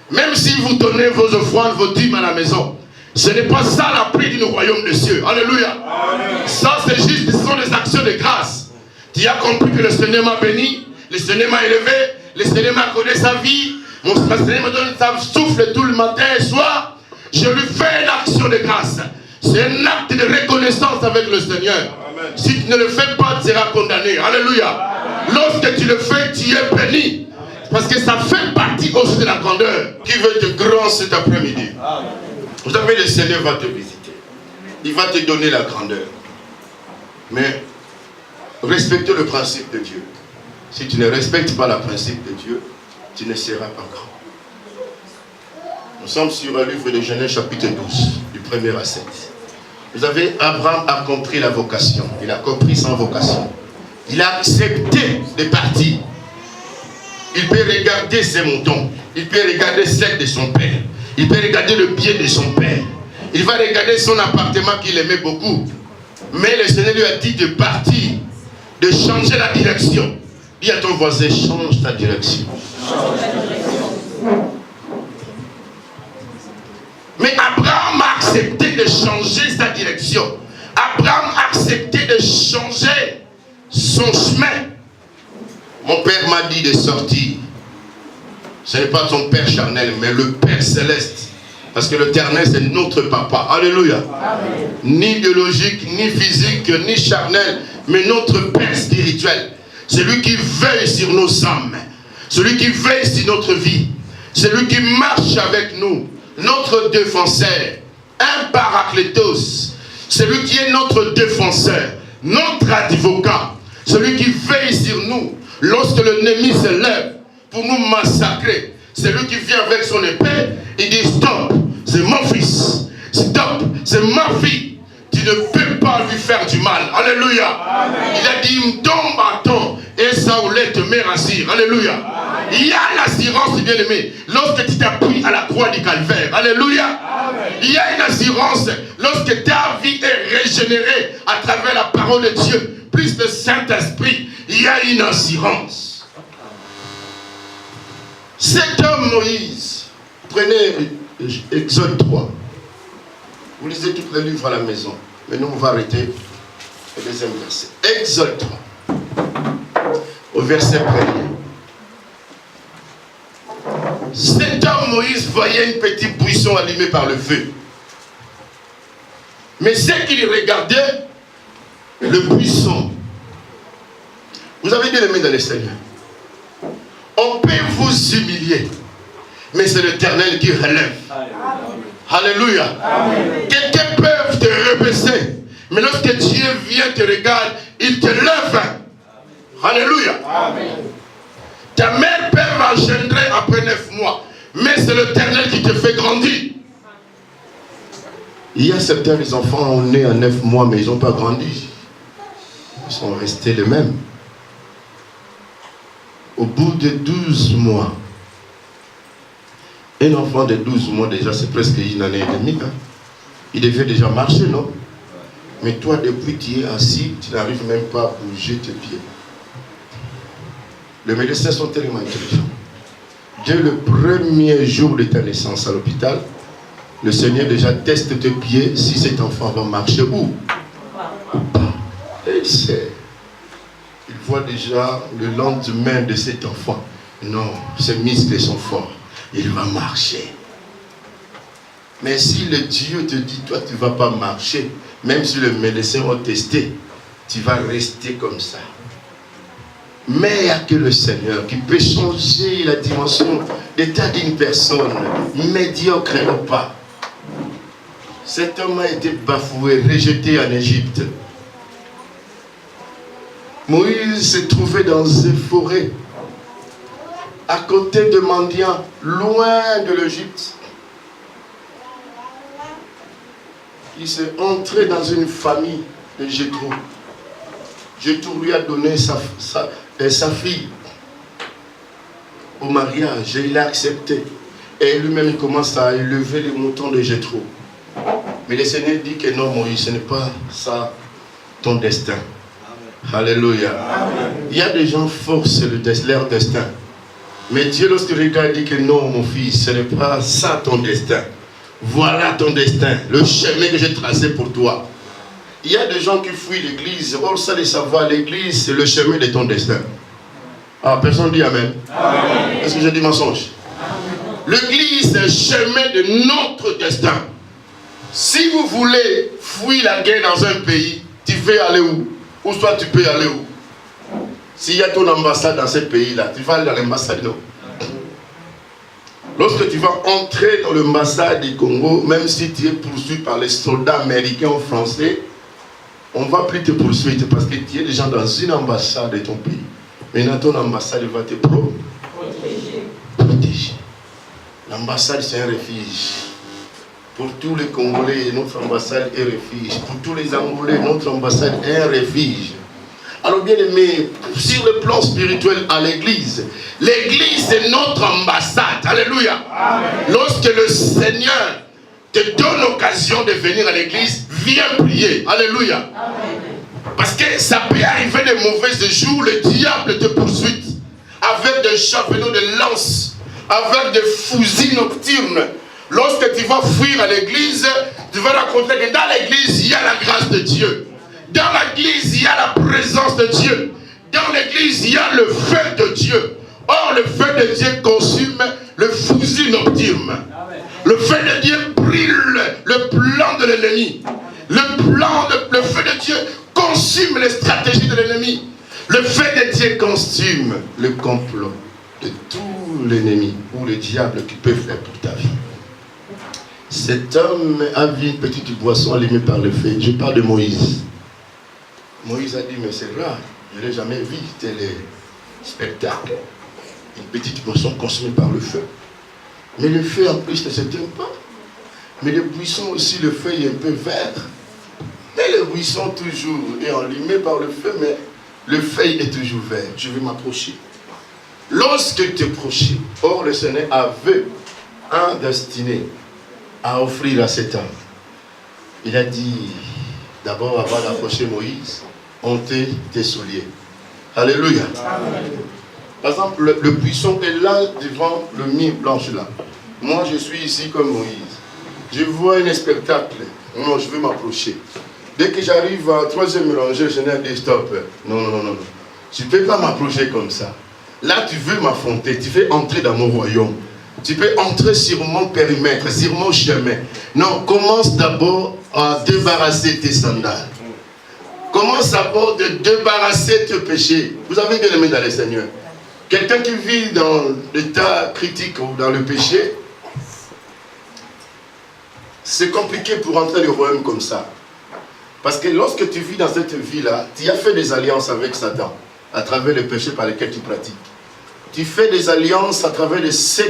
Même si vous donnez vos offrandes, vos dîmes à la maison, ce n'est pas ça la prix du royaume des cieux. Alléluia. Amen. Ça, c'est juste, ce sont des actions de grâce. Tu as compris que le Seigneur m'a béni, le Seigneur m'a élevé, le Seigneur m'a connu sa vie, le Seigneur me donne sa souffle tout le matin et soir. Je lui fais une action de grâce. C'est un acte de reconnaissance avec le Seigneur. Amen. Si tu ne le fais pas, tu seras condamné. Alléluia. Amen. Lorsque tu le fais, tu es béni. Parce que ça fait partie aussi de la grandeur. Qui veut être grand cet après-midi? Vous savez, le Seigneur va te visiter. Il va te donner la grandeur. Mais respecte le principe de Dieu. Si tu ne respectes pas le principe de Dieu, tu ne seras pas grand. Nous sommes sur le livre de Genèse chapitre 12, du 1er à 7. Vous avez, Abraham a compris la vocation. Il a compris sa vocation. Il a accepté de partir. Il peut regarder ses moutons. Il peut regarder celle de son père. Il peut regarder le bien de son père. Il va regarder son appartement qu'il aimait beaucoup. Mais le Seigneur lui a dit de partir, de changer la direction. Dis à ton voisin, change ta direction. Mais Abraham a accepté de changer sa direction. Abraham a accepté de changer son chemin. Mon père m'a dit de sortir. Ce n'est pas ton père charnel, mais le Père céleste. Parce que l'éternel, c'est notre papa. Alléluia. Amen. Ni biologique, ni physique, ni charnel, mais notre Père spirituel. Celui qui veille sur nos âmes. Celui qui veille sur notre vie. Celui qui marche avec nous. Notre défenseur. Un paraclétos. Celui qui est notre défenseur. Notre avocat. Celui qui veille sur nous. Lorsque l'ennemi se lève pour nous massacrer, c'est lui qui vient avec son épée, il dit stop, c'est mon fils, stop, c'est ma fille, tu ne peux pas lui faire du mal. Alléluia. Amen. Il a dit, il tombe à temps et ça voulait te mettre assis. Alléluia. Amen. Il y a l'assurance, bien aimé, lorsque tu t'appuies à la croix du calvaire. Alléluia. Amen. Il y a une assurance lorsque ta vie est régénérée à travers la parole de Dieu, plus le Saint-Esprit, il y a une assurance. Cet homme Moïse, prenez Exode 3. Vous lisez tous les livres à la maison. Mais nous, on va arrêter le deuxième verset. Exode 3. Au verset 1er. Cet homme Moïse voyait une petite buisson allumée par le feu. Mais c'est qu'il regardait le buisson. Vous avez bien aimé dans le Seigneur. On peut vous humilier, mais c'est l'Éternel qui relève. Alléluia. Quelqu'un peut te rebaisser, mais lorsque Dieu vient te regarder, il te lève. Alléluia. Amen. Ta mère peut engendrer après 9 mois, mais c'est l'Éternel qui te fait grandir. Il y a certains enfants ont né à 9 mois, mais ils n'ont pas grandi. Ils sont restés les mêmes. Au bout de 12 mois, un enfant de 12 mois déjà, c'est presque une année et demie. Hein? Il devait déjà marcher, non? Mais toi, depuis que tu es assis, tu n'arrives même pas à bouger tes pieds. Les médecins sont tellement intelligents. Dès le premier jour de ta naissance à l'hôpital, le Seigneur déjà teste tes pieds si cet enfant va marcher ou pas. Et il sait. Il voit déjà le lendemain de cet enfant. Non, ses muscles sont forts. Il va marcher. Mais si le Dieu te dit, toi tu ne vas pas marcher, même si le médecin va tester, tu vas rester comme ça. Mais il n'y a que le Seigneur qui peut changer la dimension d'état d'une personne, médiocre ou pas. Cet homme a été bafoué, rejeté en Égypte. Moïse se trouvait dans une forêt, à côté de mendiants, loin de l'Égypte. Il s'est entré dans une famille de Jéthro. Jéthro lui a donné sa fille au mariage et il a accepté. Et lui-même il commence à élever les moutons de Jéthro. Mais le Seigneur dit que non, Moïse, ce n'est pas ça ton destin. Amen. Alléluia. Amen. Il y a des gens forcent leur destin. Mais Dieu, lorsqu'il regarde, dit que non, mon fils, ce n'est pas ça ton destin. Voilà ton destin, le chemin que j'ai tracé pour toi. Il y a des gens qui fuient l'église. Or, ça de savoir, l'église, c'est le chemin de ton destin. Ah, personne dit amen. Amen. Est-ce que j'ai dit mensonge? L'église, c'est le chemin de notre destin. Si vous voulez fuir la guerre dans un pays, tu veux aller où? Ou soit tu peux aller où? S'il y a ton ambassade dans ce pays-là, tu vas aller dans l'ambassade, non? Lorsque tu vas entrer dans l'ambassade du Congo, même si tu es poursuivi par les soldats américains ou français, on ne va plus te poursuivre parce que tu es déjà dans une ambassade de ton pays. Maintenant, ton ambassade va te protéger. L'ambassade, c'est un refuge. Pour tous les Congolais, notre ambassade est refuge. Pour tous les Angolais, notre ambassade est un refuge. Alors bien aimé, sur le plan spirituel à l'église, l'église est notre ambassade. Alléluia. Amen. Lorsque le Seigneur te donne l'occasion de venir à l'église, viens prier. Alléluia. Amen. Parce que ça peut arriver de mauvais jours, le diable te poursuit avec des chapelons de lance, avec des fusils nocturnes. Lorsque tu vas fuir à l'église, tu vas raconter que dans l'église, il y a la grâce de Dieu. Dans l'église, il y a la présence de Dieu. Dans l'église, il y a le feu de Dieu. Or, le feu de Dieu consume le fusil nocturne. Le feu de Dieu brûle le plan de l'ennemi. Le feu de Dieu consume les stratégies de l'ennemi. Le feu de Dieu consume le complot de tout l'ennemi ou le diable qui peut faire pour ta vie. Cet homme a vu une petite boisson allumée par le feu. Je parle de Moïse. Moïse a dit, mais c'est rare, je n'ai jamais vu tel spectacle. Une petite boisson consumée par le feu. Mais le feu en plus ne s'éteint pas. Mais le buisson aussi, le feu est un peu vert. Mais le buisson toujours est allumé par le feu, mais le feu est toujours vert. Je vais m'approcher. Lorsque tu t'approches, or le Seigneur avait un destiné à offrir à cet homme. Il a dit, d'abord avant d'approcher Moïse, ôtez tes souliers. Alléluia. Amen. Par exemple, le buisson est là devant le mur blanche là. Moi, je suis ici comme Moïse. Je vois un spectacle. Non, je vais m'approcher. Dès que j'arrive à 3e rangée, je dis stop. Non. Tu ne peux pas m'approcher comme ça. Là, tu veux m'affronter. Tu veux entrer dans mon royaume. Tu peux entrer sur mon périmètre, sur mon chemin. Non, commence d'abord à débarrasser tes sandales. Commence d'abord de débarrasser tes péchés. Vous avez bien aimé dans le Seigneur. Quelqu'un qui vit dans l'état critique ou dans le péché, c'est compliqué pour entrer dans le royaume comme ça. Parce que lorsque tu vis dans cette vie-là, tu as fait des alliances avec Satan à travers les péchés par lesquels tu pratiques. Tu fais des alliances à travers les ce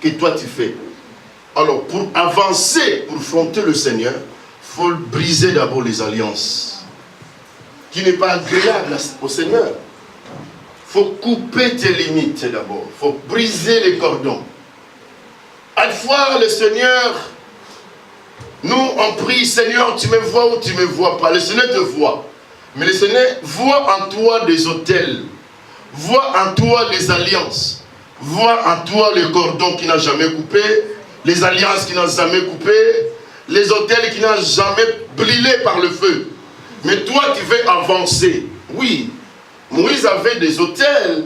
que toi tu fais. Alors, pour avancer, pour affronter le Seigneur, il faut briser d'abord les alliances qui n'est pas agréable au Seigneur. Il faut couper tes limites d'abord. Il faut briser les cordons. À la fois, le Seigneur, nous on prie, Seigneur, tu me vois ou tu ne me vois pas. Le Seigneur te voit. Mais le Seigneur voit en toi des autels. Voit en toi les alliances. Voit en toi les cordons qui n'ont jamais coupé. Les alliances qui n'ont jamais coupé. Les autels qui n'ont jamais brûlé par le feu. Mais toi, tu veux avancer. Oui, Moïse avait des autels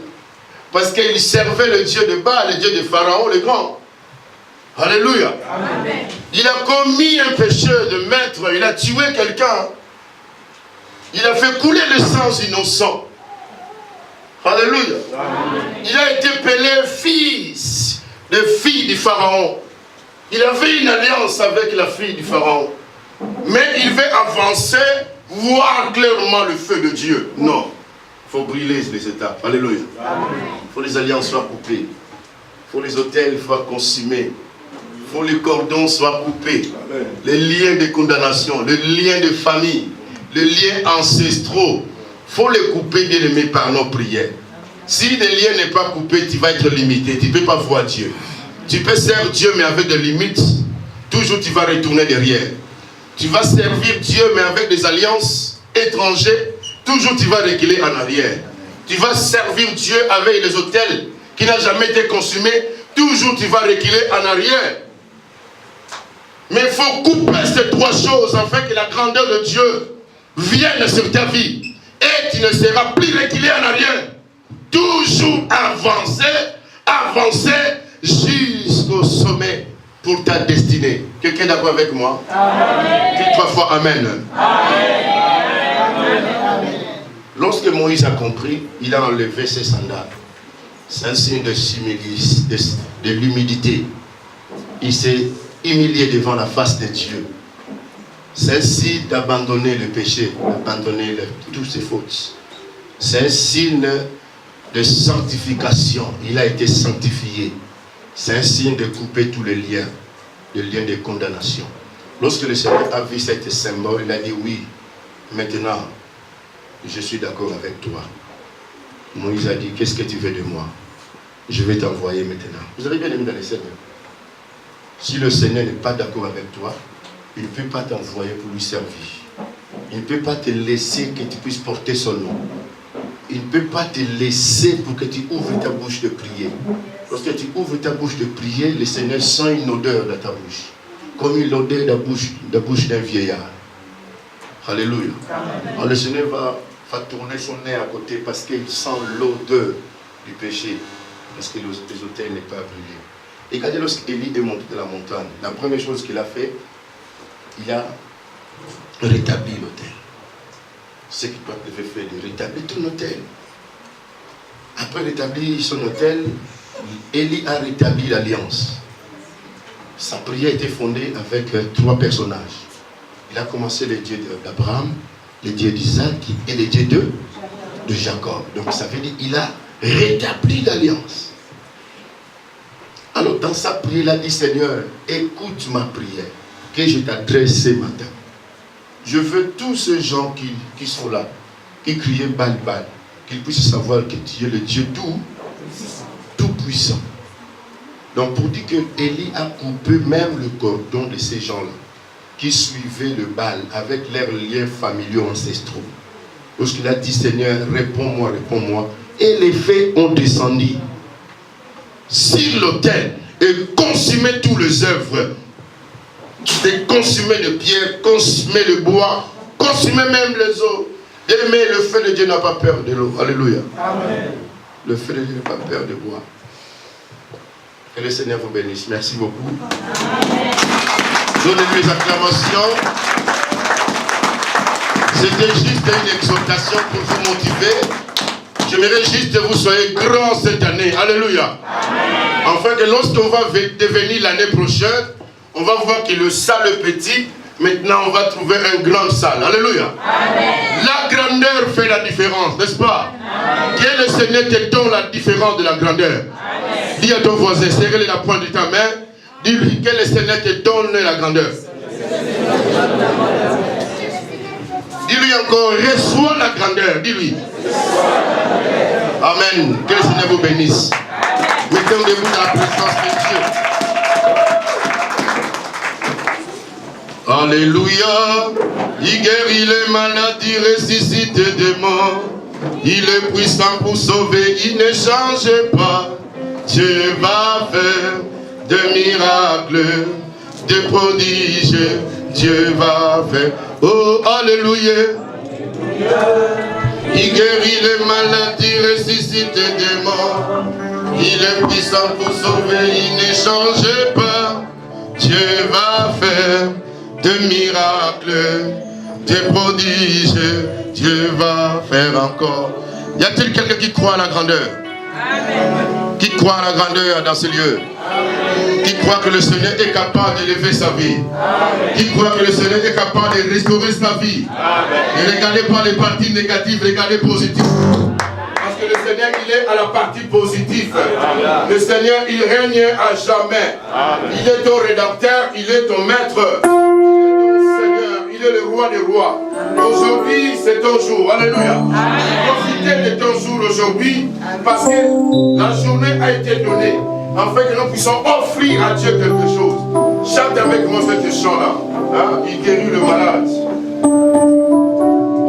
Parce qu'il servait le Dieu de Baal, le Dieu de Pharaon le grand. Alléluia. Amen. Il a commis un péché de maître, il a tué quelqu'un. Il a fait couler le sang innocent. Alléluia. Amen. Il a été appelé fils de fille du Pharaon. Il avait une alliance avec la fille du Pharaon. Mais il veut avancer, voir clairement le feu de Dieu. Non. Il faut brûler les étapes. Alléluia. Il faut que les alliances soient coupées. Il faut que les autels soient consumés. Il faut que les cordons soient coupés. Amen. Les liens de condamnation, les liens de famille, les liens ancestraux. Il faut les couper, bien aimés, par nos prières. Si le lien n'est pas coupé, tu vas être limité. Tu ne peux pas voir Dieu. Tu peux servir Dieu, mais avec des limites. Toujours, tu vas retourner derrière. Tu vas servir Dieu, mais avec des alliances étrangères. Toujours, tu vas reculer en arrière. Tu vas servir Dieu avec les autels qui n'ont jamais été consumés. Toujours, tu vas reculer en arrière. Mais il faut couper ces trois choses afin que la grandeur de Dieu vienne sur ta vie. Et tu ne seras plus reculé en arrière. Toujours avancer, avancer jusqu'au sommet pour ta destinée. Quelqu'un est d'accord avec moi? Amen. Dis 3 fois Amen. Amen. Lorsque Moïse a compris, il a enlevé ses sandales. C'est un signe de l'humilité. Il s'est humilié devant la face de Dieu. C'est un signe d'abandonner le péché, d'abandonner toutes ses fautes. C'est un signe de sanctification. Il a été sanctifié. C'est un signe de couper tous les liens de condamnation. Lorsque le Seigneur a vu cette symbole, il a dit oui, maintenant, je suis d'accord avec toi. Moïse a dit, qu'est-ce que tu veux de moi? Je vais t'envoyer maintenant. Vous avez bien aimé dans le Seigneur. Si le Seigneur n'est pas d'accord avec toi, il ne peut pas t'envoyer pour lui servir. Il ne peut pas te laisser que tu puisses porter son nom. Il ne peut pas te laisser pour que tu ouvres ta bouche de prier. Lorsque tu ouvres ta bouche de prier, le Seigneur sent une odeur dans ta bouche. Comme une odeur de la bouche d'un vieillard. Alléluia. Alors le Seigneur va tourner son nez à côté parce qu'il sent l'odeur du péché. Parce que les autels n'est pas brûlé. Et regardez, lorsqu'Élie est monté de la montagne, la première chose qu'il a fait, il a rétabli l'autel. Ce qu'il devait faire, de rétablir ton autel. Après rétablir son autel, Élie a rétabli l'alliance. Sa prière était fondée avec 3 personnages. Il a commencé les dieux d'Abraham, les dieux d'Isaac et les dieux de Jacob. Donc ça veut dire qu'il a rétabli l'alliance. Alors dans sa prière, il a dit, Seigneur, écoute ma prière que je t'adresse ce matin. Je veux tous ces gens qui sont là, qui crient Baal, Baal, qu'ils puissent savoir que tu es le Dieu tout puissant. Donc pour dire que Élie a coupé même le cordon de ces gens-là, qui suivaient le Baal avec leurs liens familiaux ancestraux. Lorsqu'il a dit, Seigneur, réponds-moi, réponds-moi. Et les feux ont descendu sur l'autel et consumé tous les œuvres. De consumer le pierre, consumer le bois, consumer même les eaux. Mais le feu de Dieu n'a pas peur de l'eau. Alléluia. Amen. Le feu de Dieu n'a pas peur de bois. Que le Seigneur vous bénisse. Merci beaucoup. Donnez-lui les acclamations. C'était juste une exhortation pour vous motiver. J'aimerais juste que vous soyez grands cette année. Alléluia. Amen. Afin que lorsqu'on va devenir l'année prochaine, on va voir que le salle est petit. Maintenant, on va trouver une grande salle. Alléluia. Amen. La grandeur fait la différence, n'est-ce pas? Amen. Que le Seigneur te donne la différence de la grandeur. Amen. Dis à ton voisin, serre-le la pointe de ta main. Dis-lui que le Seigneur te donne la grandeur. Dis-lui encore, reçois la grandeur. Dis-lui. Amen. Que le Seigneur vous bénisse. Mettez-vous dans la présence de Dieu. Alléluia. Il guérit les maladies, ressuscite des morts. Il est puissant pour sauver, il ne change pas. Dieu va faire des miracles, des prodiges. Dieu va faire. Oh, alléluia. Il guérit les maladies, ressuscite des morts. Il est puissant pour sauver, il ne change pas. Dieu va faire de miracles, des prodiges. Dieu va faire encore. Y a-t-il quelqu'un qui croit à la grandeur? Amen. Qui croit à la grandeur dans ce lieu? Amen. Qui croit que le Seigneur est capable d'élever sa vie? Amen. Qui croit que le Seigneur est capable de restaurer sa vie? Amen. Ne regardez pas les parties négatives, regardez positives. Parce que le Seigneur, il est à la partie positive. Amen. Le Seigneur, il règne à jamais. Amen. Il est ton rédacteur, il est ton maître. Il est le roi des rois. Aujourd'hui, c'est ton jour. Alléluia. Profitez de ton jour aujourd'hui parce que la journée a été donnée afin que nous puissions offrir à Dieu quelque chose. Chante avec moi ce chant-là. Hein? Il guérit le malade.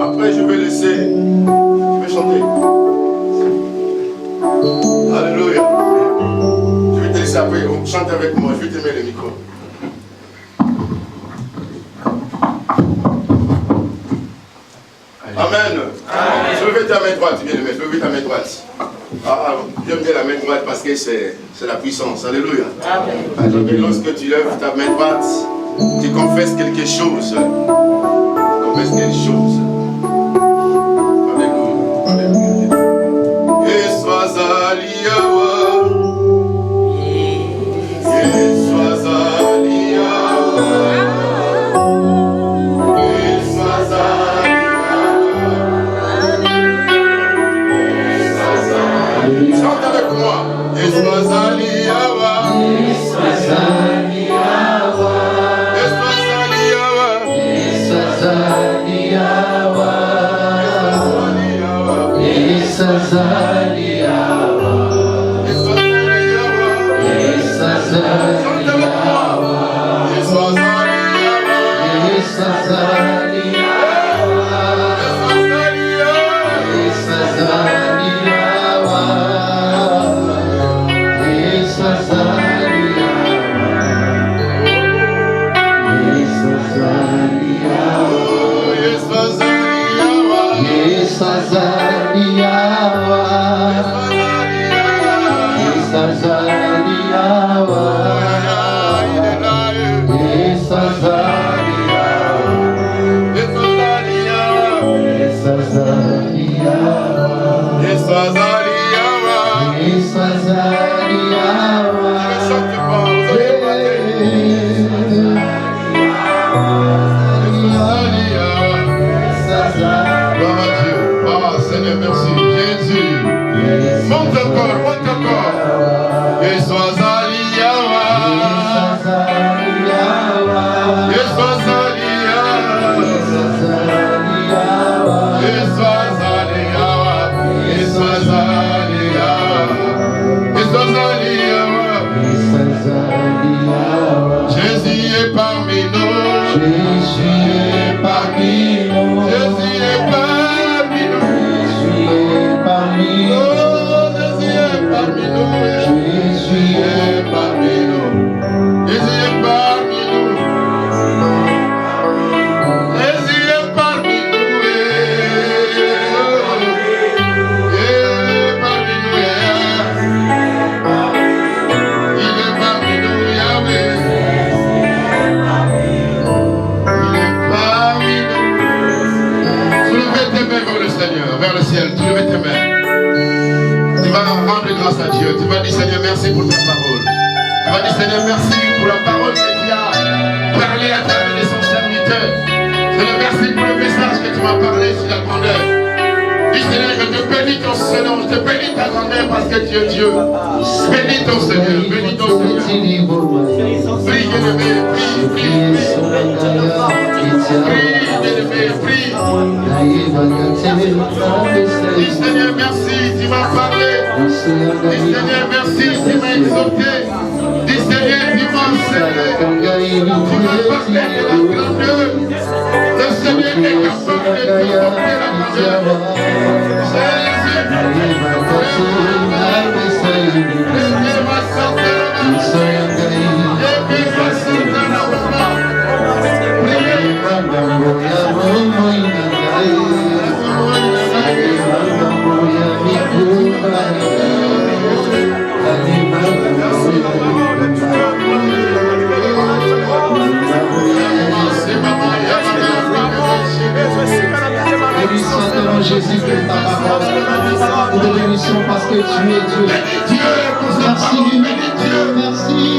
Après, je vais laisser. Je vais chanter. Alléluia. Je vais te laisser après. Chante avec moi. Je vais te mettre le micro. Amen. Amen. Soulevez ta main droite, bien aimé. Soulevez ta main droite. J'aime bien la main droite parce que c'est la puissance. Alléluia. Amen. Et lorsque tu lèves ta main droite, tu confesses quelque chose. Tu confesses quelque chose. Alléluia. Alléluia. Et sois aliawa. Et sois aliawa. bénissons parce que tu es Dieu. Merci, merci.